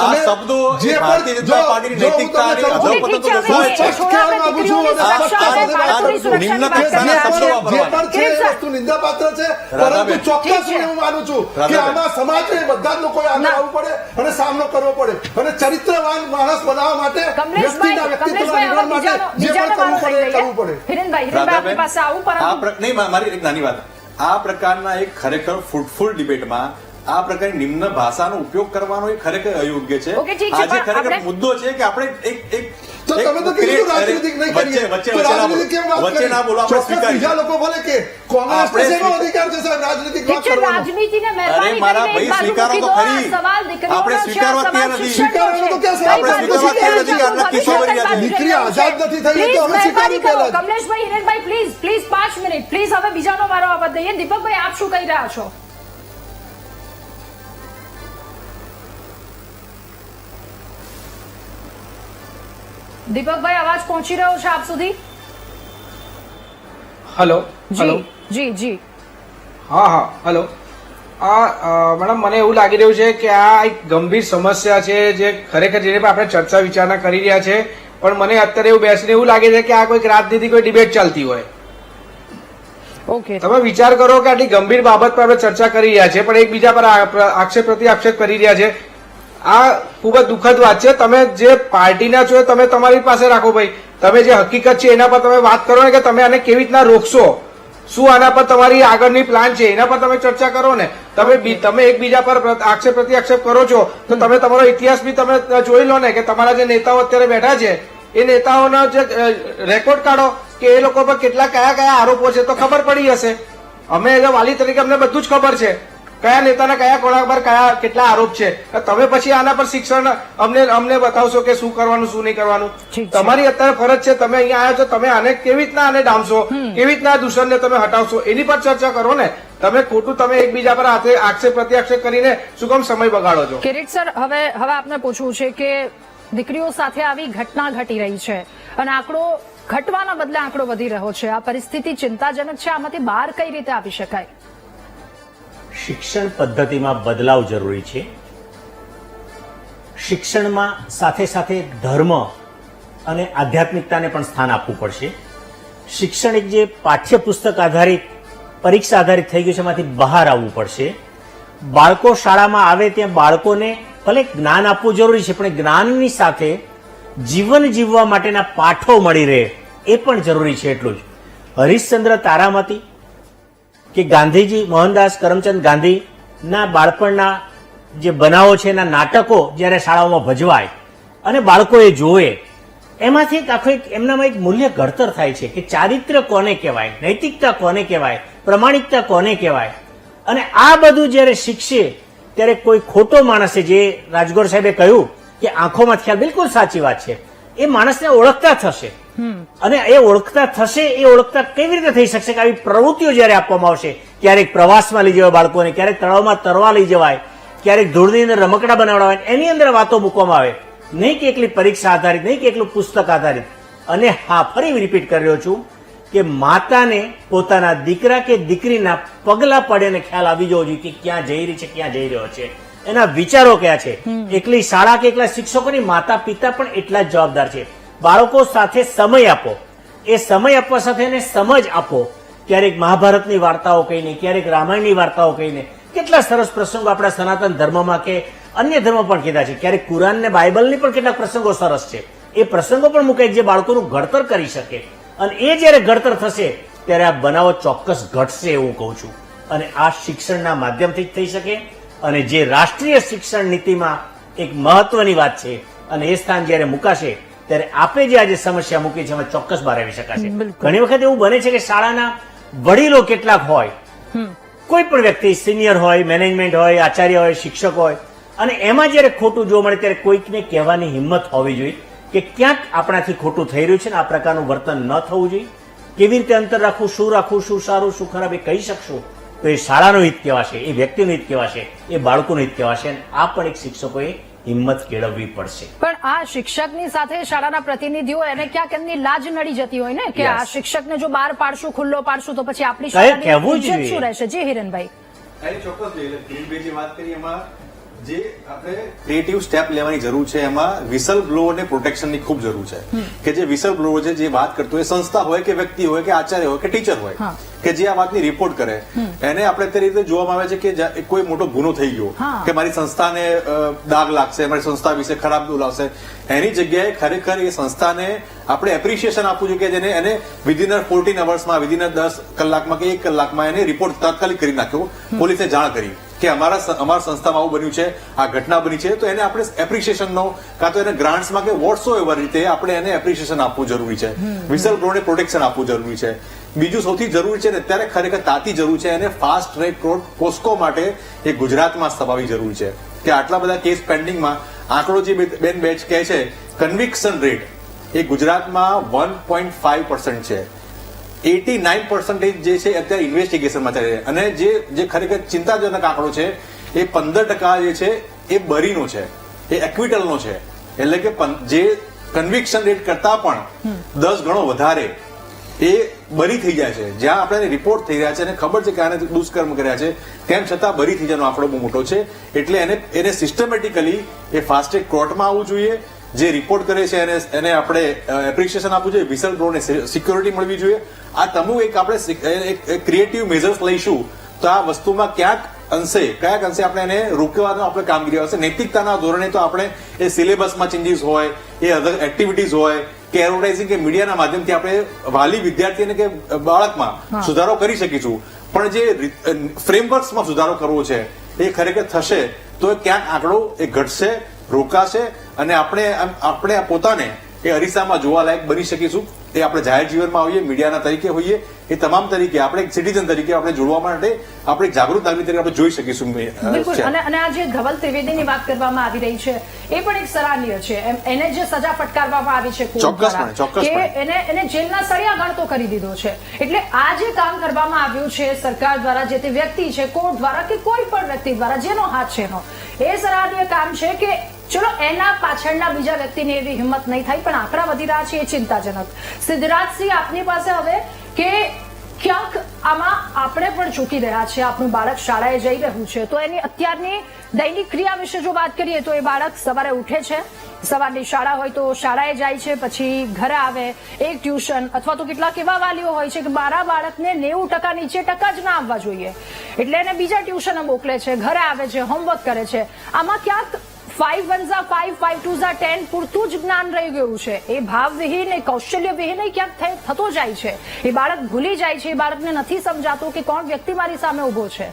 આ શબ્દો જે એ ભારતીય પણ જનતા પાર્ટીની નૈતિકતા અને ઓકે, ઠીક છે, હવે અધોપતનનો એ છોડો, આપણે દીકરીઓની સુરક્ષા અને બાળકોની સુરક્ષાની વાત કરી રહ્યા છીએ. જે પણ છે એ વસ્તુ નિંદાપાત્ર છે, પરંતુ ચોક્કસ ઠીક છે. હું એવું માનું છું કે રાધાબેન. આમાં સમાજને બધા જ લોકોએ આગળ આવવું પડે અને સામનો કરવો પડે, અને ચરિત્રવાન માણસ બનાવવા માટે વ્યક્તિના વ્યક્તિત્વના નિર્માણ માટે જે પણ કરવું પડે એ કરવું પડે. હિરેનભાઈ આપણી પાસે આવું, પરંતુ નહીં, મારી એક નાની વાત. આ પ્રકારના એક ખરેખર ફ્રૂટફુલ ડિબેટમાં આ પ્રકારની નિમ્ન ભાષાનો ઉપયોગ કરવાનો એ ખરેખર અયોગ્ય છે. ઓકે, ઠીક છે, આજે પણ ખરેખર આપણે- મુદ્દો છે કે આપણે એક તો તમે તો કીધું રાજનીતિ નહીં કરીએ. વચ્ચે તો રાજનીતિ કેમ વાત વચ્ચે કરી? ના બોલો, આપણે ચોક્કસ બીજા સ્વીકારીએ. લોકો બોલે કે કોંગ્રેસને આપણે શેનો અધિકાર છે સાહેબ રાજનીતિક ઠીક વાત છે, કરવાનો? રાજનીતિને અરે મહેરબાની મારા કરીને એક ભાઈ, બાજુ સ્વીકારો મૂકી તો દો. ખરી. આ સવાલ દીકરીઓનો આપણે છે, સ્વીકારવા સવાલ તૈયાર નથી. શિક્ષણનો સ્વીકારવાનો તો છે. ક્યાં સવાલ કઈ છે? બાજુ સ્વીકારવા છે? તૈયાર નથી. વિષય કઈ બાજુ દીકરી રહ્યો છે? આઝાદ નથી થઈ, તો પ્લીઝ, હવે સ્વીકારવું મહેરબાની કરો. પહેલા જ. કમલેશભાઈ, હિરેનભાઈ, પ્લીઝ 5 મિનિટ, પ્લીઝ. હવે બીજાનો વારો આવવા દઈએ. દીપકભાઈ, આપ શું કહી રહ્યા છો? દીપકભાઈ, અવાજ પહોંચી રહ્યો છે આપ સુધી? હલો હલો જી જી હા હલો. મેડમ, મને એવું લાગી રહ્યું છે કે આ એક ગંભીર સમસ્યા છે જે ખરેખર જેની પર આપણે ચર્ચા વિચારણા કરી રહ્યા છે, પણ મને અત્યારે એવું બેસીને એવું લાગે છે કે આ કોઈક રાજનીતિ કોઈ ડિબેટ ચાલતી હોય. ઓકે, તમે વિચાર કરો કે આટલી ગંભીર બાબત પર આપણે ચર્ચા કરી રહ્યા છે, પણ એકબીજા પર આક્ષેપ પ્રતિ આક્ષેપ કરી રહ્યા છે. આ ખૂબ જ દુઃખદ વાત છે. તમે જે પાર્ટીના છો તમે તમારી પાસે રાખો ભાઈ, તમે જે હકીકત છે એના પર તમે વાત કરો ને કે તમે આને કેવી રીતના રોકશો, શું આના પર તમારી આગળની પ્લાન છે એના પર તમે ચર્ચા કરો ને. તમે એકબીજા પર આક્ષેપ પ્રતિ આક્ષેપ કરો છો તો તમે તમારો ઇતિહાસ બી તમે જોઈ લો ને કે તમારા જે નેતાઓ અત્યારે બેઠા છે એ નેતાઓનો જે રેકોર્ડ કાઢો કે એ લોકો પર કેટલા કયા આરોપો છે તો ખબર પડી હશે. અમે એઝ વાલી તરીકે અમને બધું જ ખબર છે કયા નેતાના કયા કોના પર કયા કેટલા આરોપ છે. તમે પછી આના પર શિક્ષણ અમને બતાવશો કે શું કરવાનું શું નહીં કરવાનું. ઠીક છે. તમારી અત્યારે ફરજ છે, તમે અહીંયા આવ્યા છો, તમે આને કેવી રીતના આને ડામશો, કેવી રીતના આ દૂષણને તમે હટાવશો એની પર ચર્ચા કરો ને. તમે ખોટું તમે એકબીજા પર આક્ષેપ પ્રત્યાક્ષેપ કરીને શું કામ સમય બગાડો છો? કિરીટ સર, હવે આપને પૂછવું છે કે દીકરીઓ સાથે આવી ઘટના ઘટી રહી છે અને આંકડો ઘટવાના બદલે આંકડો વધી રહ્યો છે. આ પરિસ્થિતિ ચિંતાજનક છે. આમાંથી બહાર કઈ રીતે આવી શકાય? શિક્ષણ પદ્ધતિમાં બદલાવ જરૂરી છે. શિક્ષણમાં સાથે સાથે ધર્મ અને આધ્યાત્મિકતાને પણ સ્થાન આપવું પડશે. શિક્ષણ એક જે પાઠ્યપુસ્તક આધારિત પરીક્ષા આધારિત થઈ ગયું છે એમાંથી બહાર આવવું પડશે. બાળકો શાળામાં આવે ત્યાં બાળકોને ભલે જ્ઞાન આપવું જરૂરી છે, પણ જ્ઞાનની સાથે જીવન જીવવા માટેના પાઠો મળી રહે એ પણ જરૂરી છે. એટલું જ હરીશચંદ્ર તારામતી કે ગાંધીજી મોહનદાસ કરમચંદ ગાંધીના બાળપણના જે બનાવો છે એના નાટકો જ્યારે શાળાઓમાં ભજવાય અને બાળકો એ જોવે એમાંથી એક આખો એમનામાં એક મૂલ્ય ઘડતર થાય છે કે ચારિત્ર્ય કોને કહેવાય, નૈતિકતા કોને કહેવાય, પ્રમાણિકતા કોને કહેવાય. અને આ બધું જ્યારે શીખશે ત્યારે કોઈ ખોટો માણસે, જે રાજગોર સાહેબે કહ્યું કે આંખોમાં ખ્યાલ, બિલકુલ સાચી વાત છે, એ માણસને ઓળખતા થશે. અને એ ઓળખતા થશે, એ ઓળખતા કેવી રીતે થઈ શકશે કે આવી પ્રવૃત્તિઓ જયારે આપવામાં આવશે, ક્યારેક પ્રવાસમાં લઈ જવાય બાળકોને, ક્યારેક તળાવમાં તરવા લઈ જવાય, ક્યારેક ધૂળની અંદર રમકડા બનાવડાવાય, એની અંદર વાતો મૂકવામાં આવે, નહીં કે એકલી પરીક્ષા આધારિત, નહીં કે એકલું પુસ્તક આધારિત. અને હા, ફરી રિપીટ કરી રહ્યો છું કે માતાને પોતાના દીકરા કે દીકરીના પગલા પડે ખ્યાલ આવી જવો જોઈએ કે ક્યાં જઈ રહી છે, ક્યાં જઈ રહ્યો છે, એના વિચારો કયા છે. એકલી શાળા કે એકલા શિક્ષકોની, માતા પિતા પણ એટલા જ જવાબદાર છે. બાળકો સાથે સમય આપો, એ સમય આપવા સાથે એને સમજ આપો. ક્યારેક મહાભારતની વાર્તાઓ કહીને, ક્યારેક રામાયણની વાર્તાઓ કહીને, કેટલા સરસ પ્રસંગો આપણા સનાતન ધર્મમાં કે અન્ય ધર્મ પણ કીધા છે. ક્યારેક કુરાન ને બાઇબલની પણ કેટલાક પ્રસંગો સરસ છે. એ પ્રસંગો પણ મૂકે જે બાળકોનું ઘડતર કરી શકે. અને એ જયારે ઘડતર થશે ત્યારે આ બનાવો ચોક્કસ ઘટશે એવું કહું છું. અને આ શિક્ષણના માધ્યમથી જ થઈ શકે. અને જે રાષ્ટ્રીય શિક્ષણ નીતિમાં એક મહત્વની વાત છે, અને એ સ્થાન જયારે મુકાશે ત્યારે આપે જે આજે સમસ્યા મૂકી છે એમાં ચોક્કસ બહાર આવી શકાશે. ઘણી વખત એવું બને છે કે શાળાના વડીલો કેટલાક હોય, કોઈ પણ વ્યક્તિ, સિનિયર હોય, મેનેજમેન્ટ હોય, આચાર્ય હોય, શિક્ષક હોય, અને એમાં જયારે ખોટું જોવા મળે ત્યારે કોઈકને કહેવાની હિંમત હોવી જોઈએ કે ક્યાંક આપણાથી ખોટું થઈ રહ્યું છે ને આ પ્રકારનું વર્તન ન થવું જોઈએ. કેવી રીતે અંતર રાખવું, શું સારું શું ખરાબ એ કહી શકશું તો એ શાળાનું હિત કહેવાશે, એ વ્યક્તિનું હિત કહેવાશે, એ બાળકોનું હિત કહેવાશે. અને આ પણ એક શિક્ષકોએ હિંમત કેળવવી પડશે. પણ આ શિક્ષકની સાથે શાળાના પ્રતિનિધિઓ, એને ક્યાંક એમની લાજ નડી જતી હોય ને કે આ શિક્ષકને જો બહાર પાડશું, ખુલ્લો પાડશું તો પછી આપણી શાળાની ઇજ્જત શું રહેશે. જી હિરણભાઈ, ચોક્કસ વાત કરી એમાં જે આપણે ક્રિએટિવ સ્ટેપ લેવાની જરૂર છે, એમાં વિસલ બ્લોઅરને પ્રોટેક્શનની ખૂબ જરૂર છે. કે જે વિસલ બ્લોઅર છે, જે વાત કરતો હોય, સંસ્થા હોય કે વ્યક્તિ હોય કે આચાર્ય હોય કે ટીચર હોય, કે જે આ વાતની રિપોર્ટ કરે, એને આપણે તે રીતે જોવામાં આવે છે કે કોઈ મોટો ગુનો થઈ ગયો, કે મારી સંસ્થાને દાગ લાગશે, મારી સંસ્થા વિશે ખરાબ બોલાવશે, એની જગ્યાએ ખરેખર એ સંસ્થાને આપણે એપ્રિશિએશન આપવું જોઈએ કે જેને એને વિધિન 14 અવર્સમાં, વિધિન 10 કલાકમાં કે 1 કલાકમાં એને રિપોર્ટ તાત્કાલિક કરી નાખ્યો, પોલીસને જાણ કરી કે અમારા સંસ્થામાં આવું બન્યું છે, આ ઘટના બની છે, તો એને આપણે એપ્રિશિએશનનો કાં તો એને ગ્રાન્ટ્સમાં કે વોટ્સો એવા રીતે આપણે એને એપ્રિશિએશન આપવું જરૂરી છે. વિસલ બ્લોઅરને પ્રોટેક્શન આપવું જરૂરી છે. બીજું સૌથી જરૂરી છે ને અત્યારે ખરેખર તાતી જરૂર છે, એને ફાસ્ટ ટ્રેક કોર્ટ પોસ્કો માટે એ ગુજરાતમાં સ્થપાવવી જરૂરી છે. કે આટલા બધા કેસ પેન્ડિંગમાં આંકડો જે બેન બેચ કહે છે, કન્વિક્શન રેટ એ ગુજરાતમાં 1.5% છે. 89% જે છે અત્યારે ઇન્વેસ્ટિગેશનમાં ચાલે છે. અને જે ખરેખર ચિંતાજનક આંકડો છે એ 15% જે છે એ બરીનો છે, એ એક્વિટલનો છે. એટલે કે જે કન્વિક્શન રેટ કરતા પણ 10 ગણો વધારે એ બરી થઈ જાય છે. જ્યાં આપણે રિપોર્ટ થઈ રહ્યા છે અને ખબર છે કે આને દુષ્કર્મ કર્યા છે, તેમ છતાં બરી થઈ જવાનો આંકડો બહુ મોટો છે. એટલે એને સિસ્ટમેટિકલી એ ફાસ્ટ ટ્રેક કોર્ટમાં આવવું જોઈએ. જે રિપોર્ટ કરે છે એને આપણે એપ્રિશિએશન આપવું જોઈએ, વિસલ બ્લોઅરને સિક્યોરિટી મળવી જોઈએ. આ તમામ એક આપણે ક્રિએટિવ મેઝર્સ લઈશું તો આ વસ્તુમાં કયાક અંશે આપણે એને રોકવાનો આપણે કામગીરી આવશે. નૈતિકતાના ધોરણે તો આપણે એ સિલેબસમાં ચેન્જીસ હોય, એ અધર એક્ટિવિટીઝ હોય કે એડવર્ટાઇઝિંગ કે મીડિયાના માધ્યમથી આપણે વાલી વિદ્યાર્થીને કે બાળકમાં સુધારો કરી શકીશું. પણ જે ફ્રેમવર્ક્સમાં સુધારો કરવો છે એ ખરેખર થશે તો ક્યાંક આંકડો એ ઘટશે, રોકાશે અને આપણે પોતાને એ અરીસામાં જોવાલાયક બની શકીશું. એ આપણે જાહેર જીવનમાં આવીએ, મીડિયાના તરીકે હોઈએ, એ તમામ તરીકે આપણે એક સિટીઝન તરીકે આપણે જોડવા માટે આપણે જાગૃત નાગરિક તરીકે આપણે જોઈ શકીશું. બિલકુલ. અને આ જે ધવલ ત્રિવેદીની વાત કરવામાં આવી રહી છે એ પણ એક સરાહનીય છે. એને જે સજા ફટકારવામાં આવી છે કે એને જેલના સળિયા ગણતો કરી દીધો છે. એટલે આ જે કામ કરવામાં આવ્યું છે સરકાર દ્વારા, જે તે વ્યક્તિ છે, કોર્ટ દ્વારા કે કોઈ પણ વ્યક્તિ દ્વારા જેનો હાથ છે એનો, એ સરાહનીય કામ છે. કે ચલો એના પાછળના બીજા વ્યક્તિને એવી હિંમત નહીં થાય, પણ આંકડા વધી રહ્યા છે એ ચિંતાજનક. સિદ્ધરાજસિંહ, આપની પાસે હવે કે ક્યાંક આમાં આપણે પણ ચૂકી રહ્યા છે, આપણું બાળક શાળાએ જઈ રહ્યું છે, તો એની અત્યારની દૈનિક ક્રિયા વિશે જો વાત કરીએ તો એ બાળક સવારે ઉઠે છે, સવારની શાળા હોય તો શાળાએ જાય છે, પછી ઘરે આવે, એક ટ્યુશન, અથવા તો કેટલાક એવા વાલીઓ હોય છે કે મારા બાળકને 90% નીચે ટકા જ ના આવવા જોઈએ એટલે એને બીજા ટ્યુશન મોકલે છે, ઘરે આવે છે, હોમવર્ક કરે છે. આમાં ક્યાંક 5 1 5 5 2 10 પૂરતું જ જ્ઞાન રહી ગયું છે. એ ભાવવિહીન, એ કૌશલ્યવિહીન ક્યાંક થતો જાય છે. એ બાળક ભૂલી જાય છે, એ બાળકને નથી સમજાતું કે કોણ વ્યક્તિ મારી સામે ઉભો છે.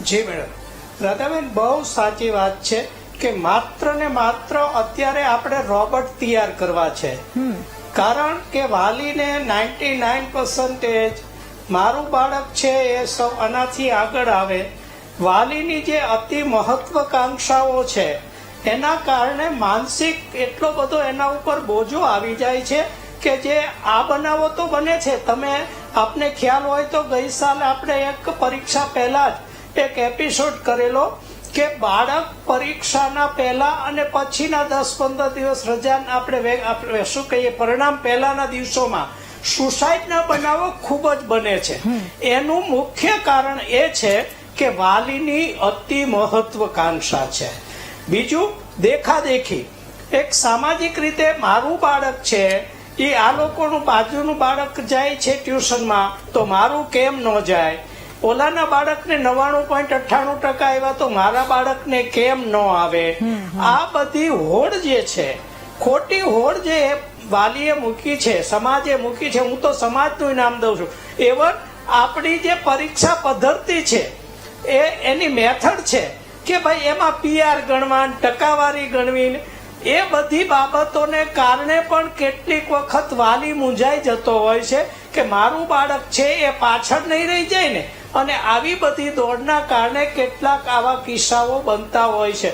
જી મેડમ, રાધાબેન બહુ સાચી વાત છે કે માત્ર ને માત્ર અત્યારે આપણે રોબોટ તૈયાર કરવા છે. કારણ કે વાલીને 99% મારું બાળક છે એ સૌ આનાથી આગળ આવે. વાલીની જે અતિ મહત્વકાંક્ષાઓ છે એના કારણે માનસિક એટલો બધો એના ઉપર બોજો આવી જાય છે કે જે આ બનાવો તો બને છે. આપને ખ્યાલ હોય તો ગઈ સાલ આપણે એક પરીક્ષા પહેલા જ એક એપિસોડ કરેલો કે બાળક પરીક્ષાના પહેલા અને પછીના 10-15 દિવસ રજા આપણે શું કહીએ પરિણામ પહેલાના દિવસોમાં સુસાઇડના બનાવો ખૂબ જ બને છે. એનું મુખ્ય કારણ એ છે કે વાલીની અતિ મહત્વકાંક્ષા છે. બીજું દેખાદેખી. એક સામાજિક રીતે મારું બાળક છે એ આ લોકોનું બાજુનું બાળક જાય છે ટ્યુશનમાં તો મારું કેમ ન જાય, ઓલાના બાળકને 99.98% આવ્યા તો મારા બાળકને કેમ ન આવે. આ બધી હોડ જે છે, ખોટી હોડ જે વાલીએ મૂકી છે, સમાજે મૂકી છે, હું તો સમાજનું નામ દઉં છું. એવન આપણી જે પરીક્ષા પદ્ધતિ છે એની મેથડ છે કે ભાઈ એમાં PR ગણવા, ટકાવારી ગણવી, એ બધી બાબતોને કારણે પણ કેટલીક વખત વાલી મૂંઝાઈ જતો હોય છે કે મારું બાળક છે એ પાછળ નહીં રહી જાય ને. અને આવી બધી દોડના કારણે કેટલાક આવા કિસ્સાઓ બનતા હોય છે.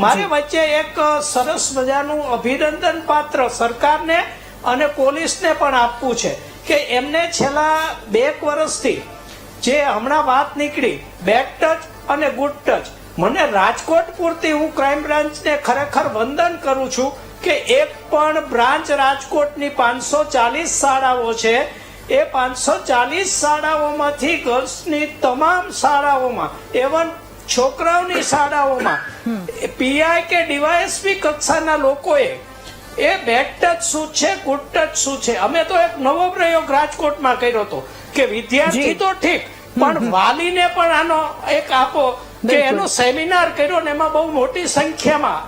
મારે વચ્ચે એક સરસ મજાનું અભિનંદન પાત્ર સરકારને અને પોલીસને પણ આપવું છે કે એમને છેલ્લા 2 વર્ષથી જે હમણાં વાત નીકળી બેડ ટચ અને ગુડ ટચ, મને રાજકોટ પૂરતી હું ક્રાઇમ બ્રાન્ચને ખરેખર વંદન કરું છું કે એક પણ બ્રાન્ચ રાજકોટની 540 શાળાઓ છે એ 540 શાળાઓમાંથી ગર્લ્સની તમામ શાળાઓમાં, એવન છોકરાઓની શાળાઓમાં પીઆઈ કે ડીવાયએસપી કક્ષાના લોકોએ એ બેડ ટચ શું છે, ગુડ ટચ શું છે. અમે તો એક નવો પ્રયોગ રાજકોટમાં કર્યો હતો કે વિદ્યાર્થી તો ઠીક પણ વાલીને પણ આનો એક આપો કે એનો સેમિનાર કર્યો ને એમાં બહુ મોટી સંખ્યામાં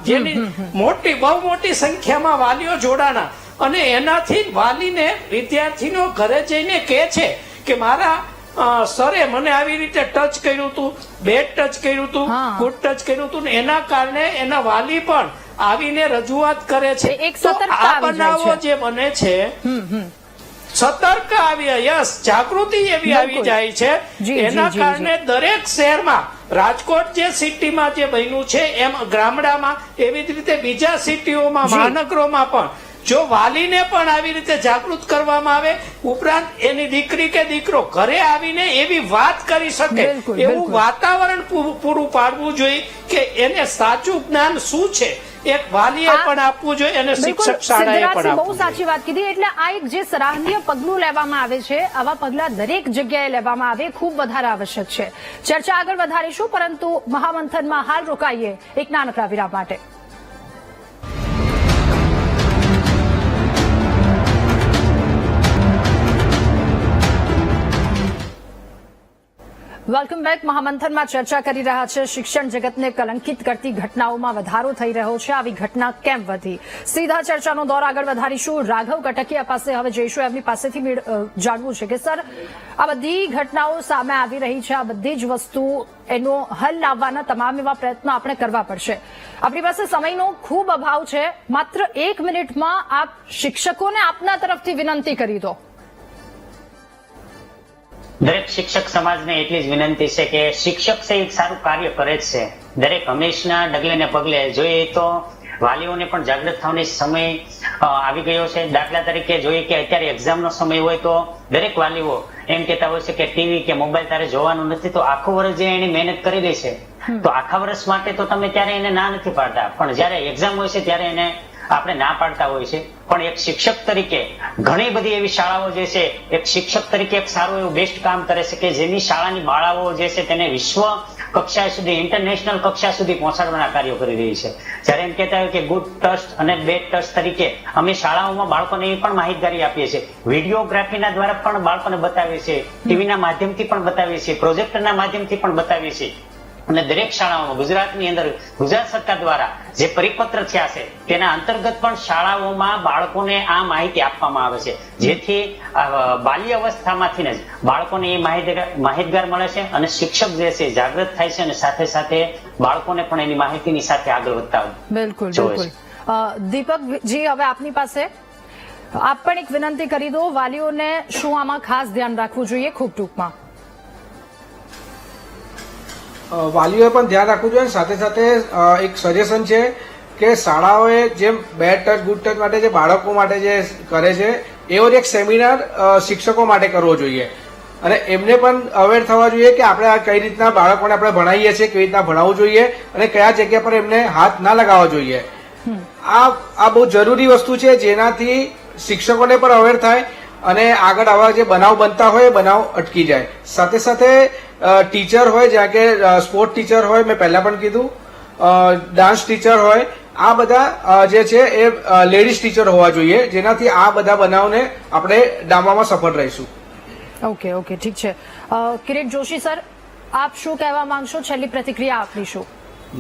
બહુ મોટી સંખ્યામાં વાલીઓ જોડાણા. અને એનાથી વાલીને વિદ્યાર્થીનો ઘરે જઈને કહે છે કે મારા સરે મને આવી રીતે ટચ કર્યું હતું, બેડ ટચ કર્યું હતું, ગુડ ટચ કર્યું હતું. એના કારણે એના વાલી પણ આવીને રજૂઆત કરે છે. તો આ બનાવો જે બને છે સતર્ક આવી, યસ, જાગૃતિ એવી આવી જાય છે. એના કારણે દરેક શહેરમાં, રાજકોટ જે સિટીમાં જે બન્યું છે એમ ગામડામાં, એવી જ રીતે બીજા સિટીઓમાં, મહાનગરોમાં પણ જો વાલીને પણ આવી રીતે જાગૃત કરવામાં આવે, ઉપરાંત એની દીકરી કે દીકરો ઘરે આવીને એવી વાત કરી શકે એવું વાતાવરણ પૂરું પાડવું જોઈએ કે એને સાચું જ્ઞાન શું છે એક વાલીએ પણ આપવું જોઈએ અને શિક્ષક શાળાએ પણ આપવું. બહુ સાચી વાત કીધી. એટલે આ એક જે સરાહનીય પગલું લેવામાં આવે છે, આવા પગલા દરેક જગ્યાએ લેવામાં આવે ખૂબ વધારે આવશ્યક છે. ચર્ચા આગળ વધારીશું, પરંતુ મહામંથનમાં હાલ રોકાઈએ એક નાનકડા વિરામ માટે. Welcome back. મહામંથનમાં ચર્ચા કરી રહ્યા છે શિક્ષણ જગતને કલંકિત કરતી ઘટનાઓમાં વધારો થઈ રહ્યો છે. આવી ઘટના કેમ વધી? સીધા ચર્ચાનો દોર આગળ વધારીશું. રાઘવ કટકિયા પાસે હવે જઈશું. એમની પાસેથી જાણવું છે કે સર, આ બધી ઘટનાઓ સામે આવી રહી છે, આ બધી જ વસ્તુ એનો હલ લાવવાના તમામ એવા પ્રયત્નો આપણે કરવા પડશે. આપણી પાસે સમયનો ખૂબ અભાવ છે. માત્ર 1 મિનિટમાં આપ શિક્ષકોને આપના તરફથી વિનંતી કરી દો. દરેક શિક્ષક સમાજને એટલી જ વિનંતી છે કે શિક્ષક છે એક સારું કાર્ય કરે જ છે. દરેક હંમેશના ડગલે ને પગલે જોઈએ તો વાલીઓને પણ જાગૃત થવાનો સમય આવી ગયો છે. દાખલા તરીકે જોઈએ કે અત્યારે એક્ઝામનો સમય હોય તો દરેક વાલીઓ એમ કહેતા હોય છે કે ટીવી કે મોબાઈલ તારે જોવાનું નથી. તો આખું વર્ષ જે એની મહેનત કરી રહી છે તો આખા વર્ષ માટે તો તમે ત્યારે એને ના નથી પાડતા, પણ જયારે એક્ઝામ હોય છે ત્યારે એને આપણે ના પાડતા હોય છે. પણ એક શિક્ષક તરીકે ઘણી બધી એવી શાળાઓ જે છે એક શિક્ષક તરીકે એક સારું એવું બેસ્ટ કામ કરે છે કે જેની શાળાની બાળાઓ જે છે તેને વિશ્વ કક્ષા સુધી, ઇન્ટરનેશનલ કક્ષા સુધી પહોંચાડવાના કાર્યો કરી રહી છે. જયારે એમ કહેતા હોય કે ગુડ ટચ અને બેડ ટચ તરીકે અમે શાળાઓમાં બાળકોને એ પણ માહિતગારી આપીએ છીએ. વિડીયોગ્રાફીના દ્વારા પણ બાળકોને બતાવીએ છીએ, ટીવીના માધ્યમથી પણ બતાવીએ છીએ, પ્રોજેક્ટરના માધ્યમથી પણ બતાવીએ છીએ. અને દરેક શાળાઓમાં ગુજરાતની અંદર ગુજરાત સરકાર દ્વારા જે પરિપત્ર થયા છે તેના અંતર્ગત પણ શાળાઓમાં બાળકોને આ માહિતી આપવામાં આવે છે, જેથી બાલ્ય અવસ્થામાંથી જ બાળકોને એ માહિતગાર મળે છે અને શિક્ષક જે છે જાગૃત થાય છે અને સાથે સાથે બાળકોને પણ એની માહિતીની સાથે આગળ વધતા બિલકુલ જોવે બિલકુલ છે. દીપકજી, હવે આપની પાસે આપ પણ એક વિનંતી કરી દો, વાલીઓને શું આમાં ખાસ ધ્યાન રાખવું જોઈએ ખૂબ ટૂંકમાં? વાલીઓએ પણ ધ્યાન રાખવું જોઈએ. સાથે સાથે એક સજેશન છે કે શાળાઓએ જેમ બેડ ટચ ગુડ ટચ માટે જે બાળકો માટે જે કરે છે એવો જ એક સેમિનાર શિક્ષકો માટે કરવો જોઈએ અને એમને પણ અવેર થવા જોઈએ કે આપણે આ કઈ રીતના બાળકોને આપણે ભણાવીએ છીએ, કેવી રીતના ભણાવવું જોઈએ અને કયા જગ્યા પર એમને હાથ ના લગાવવા જોઈએ. આ બહુ જરૂરી વસ્તુ છે, જેનાથી શિક્ષકોને પણ અવેર થાય અને આગળ આવા જે બનાવ બનતા હોય એ બનાવ અટકી જાય. સાથે સાથે ટીચર હોય, જ્યાં કે સ્પોર્ટ ટીચર હોય, મેં પહેલા પણ કીધું, ડાન્સ ટીચર હોય, આ બધા જે છે એ લેડીઝ ટીચર હોવા જોઈએ, જેનાથી આ બધા બનાવને આપણે ડામવામાં સફળ રહીશું. ઓકે, ઠીક છે. કિરીટ જોશી સર, આપ શું કહેવા માંગશો? છેલ્લી પ્રતિક્રિયા આપની શું?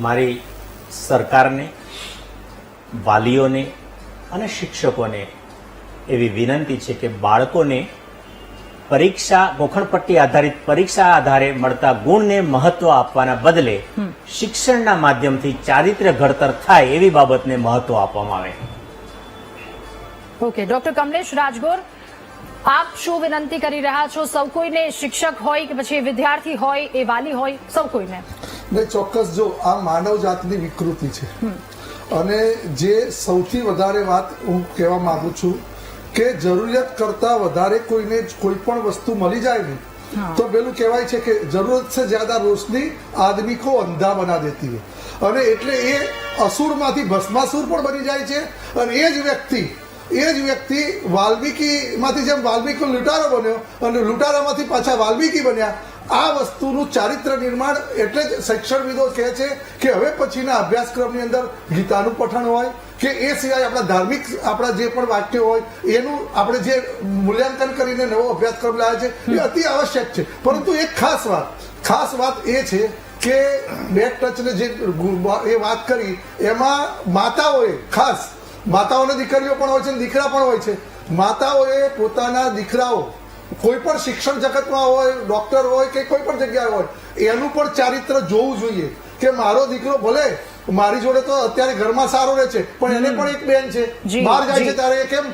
મારી સરકારને, વાલીઓને અને શિક્ષકોને એવી વિનંતી છે કે બાળકોને પરીક્ષા ગોખણપટ્ટી આધારિત પરીક્ષા આધારે મળતા ગુણને મહત્વ આપવાના બદલે શિક્ષણના માધ્યમથી ચારિત્ર્ય ઘડતર થાય એવી બાબતને મહત્વ આપવામાં આવે. ઓકે, ડોક્ટર કમલેશ રાજગોર, આપ શું વિનંતી કરી રહ્યા છો સૌ કોઈને, શિક્ષક હોય કે પછી વિદ્યાર્થી હોય, એ વાલી હોય, સૌ કોઈને? ને ચોક્કસ, જો આ માનવ જાતની વિકૃતિ છે અને જે સૌથી વધારે વાત હું કહેવા માંગુ છું કે જરૂરિયાત કરતા વધારે કોઈને કોઈ પણ વસ્તુ મળી જાય ને તો પેલું કહેવાય છે કે જરૂરત છે જ્યાદા રોશની આદમી કો અંધા બના દેતી હોય, અને એટલે એ અસુરમાંથી ભસ્માસુર પણ બની જાય છે. અને એ જ વ્યક્તિ વાલ્મીકીમાંથી જેમ વાલ્મીકી લૂંટારો બન્યો અને લૂંટારામાંથી પાછા વાલ્મીકી બન્યા. આ વસ્તુનું ચારિત્ર નિર્માણ એટલે જ શિક્ષણવિદો કહે છે કે હવે પછીના અભ્યાસક્રમની અંદર ગીતાનું પઠન હોય કે એ સિવાય આપણા ધાર્મિક આપણા જે પણ વાક્યો હોય એનું આપણે જે મૂલ્યાંકન કરીને નવો અભ્યાસક્રમ લાવે છે એ અતિ આવશ્યક છે. પરંતુ એક ખાસ વાત એ છે કે બેડ ટચને જે એ વાત કરી એમાં માતાઓએ, ખાસ માતાઓને દીકરીઓ પણ હોય છે, દીકરા પણ હોય છે, માતાઓએ પોતાના દીકરાઓ કોઈ પણ શિક્ષણ જગતમાં હોય, ડોક્ટર હોય કે કોઈ પણ જગ્યાએ હોય, એનું પણ ચારિત્ર જોવું જોઈએ કે મારો દીકરો ભલે મારી જોડે તો અત્યારે ઘરમાં સારો રહે છે પણ એને પણ એક બેન છે, બહાર જાય છે ત્યારે એ કેમ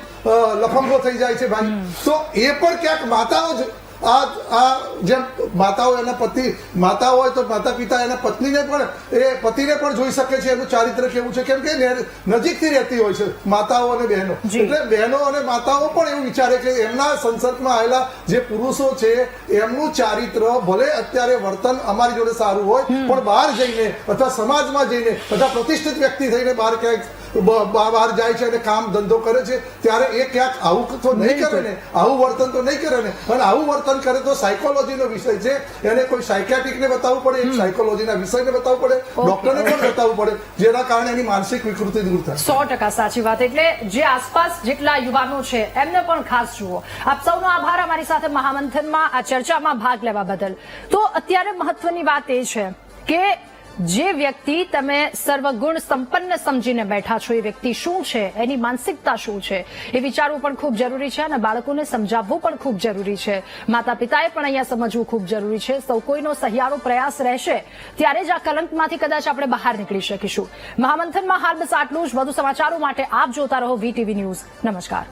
લફંગો થઈ જાય છે ભાઈ. તો એ પણ ક્યાંક માતાઓ જ આ જેમ માતાઓ એના પતિ માતા હોય તો માતા પિતા એના પત્નીને પણ એ પતિને પણ જોઈ શકે છે એનું ચારિત્ર કેવું છે, કેમ કે નજીકથી રહેતી હોય છે માતાઓ અને બહેનો. એટલે બહેનો અને માતાઓ પણ એવું વિચારે કે એમના સંસર્ગમાં આવેલા જે પુરુષો છે એમનું ચારિત્ર ભલે અત્યારે વર્તન અમારી જોડે સારું હોય પણ બહાર જઈને અથવા સમાજમાં જઈને અથવા પ્રતિષ્ઠિત વ્યક્તિ થઈને બહાર ક્યાંક બહાર જાય છે અને કામ ધંધો કરે છે ત્યારે એ ક્યાંક આવું તો નહીં કરે ને, આવું વર્તન તો નહીં કરે ને. અને આવું વર્તન કરે તો સાયકોલોજીનો વિષય છે, એને કોઈ સાયકેટ્રિકને બતાવવું પડે, એક સાયકોલોજીના વિષયને બતાવવું પડે, ડોક્ટરને પણ બતાવવું પડે, જેના કારણે એની માનસિક વિકૃતિ દૂર થાય. 100% સાચી વાત. એટલે જે આસપાસ જેટલા યુવાનો છે એમને પણ ખાસ જુઓ. આપ સૌનો આભાર અમારી સાથે મહામંથનમાં આ ચર્ચામાં ભાગ લેવા બદલ. તો અત્યારે મહત્વની વાત એ છે કે જે વ્યક્તિ તમે સર્વગુણ સંપન્ન સમજીને બેઠા છો એ વ્યક્તિ શું છે, એની માનસિકતા શું છે એ વિચારવું પણ ખૂબ જરૂરી છે અને બાળકોને સમજાવવું પણ ખૂબ જરૂરી છે. માતા પિતાએ પણ અહીંયા સમજવું ખૂબ જરૂરી છે. સૌ કોઈનો સહિયારો પ્રયાસ રહેશે ત્યારે જ આ કલંકમાંથી કદાચ આપણે બહાર નીકળી શકીશું. મહામંથનમાં હાલ બસ આટલું જ. વધુ સમાચારો માટે આપ જોતા રહો VTV ન્યૂઝ. નમસ્કાર.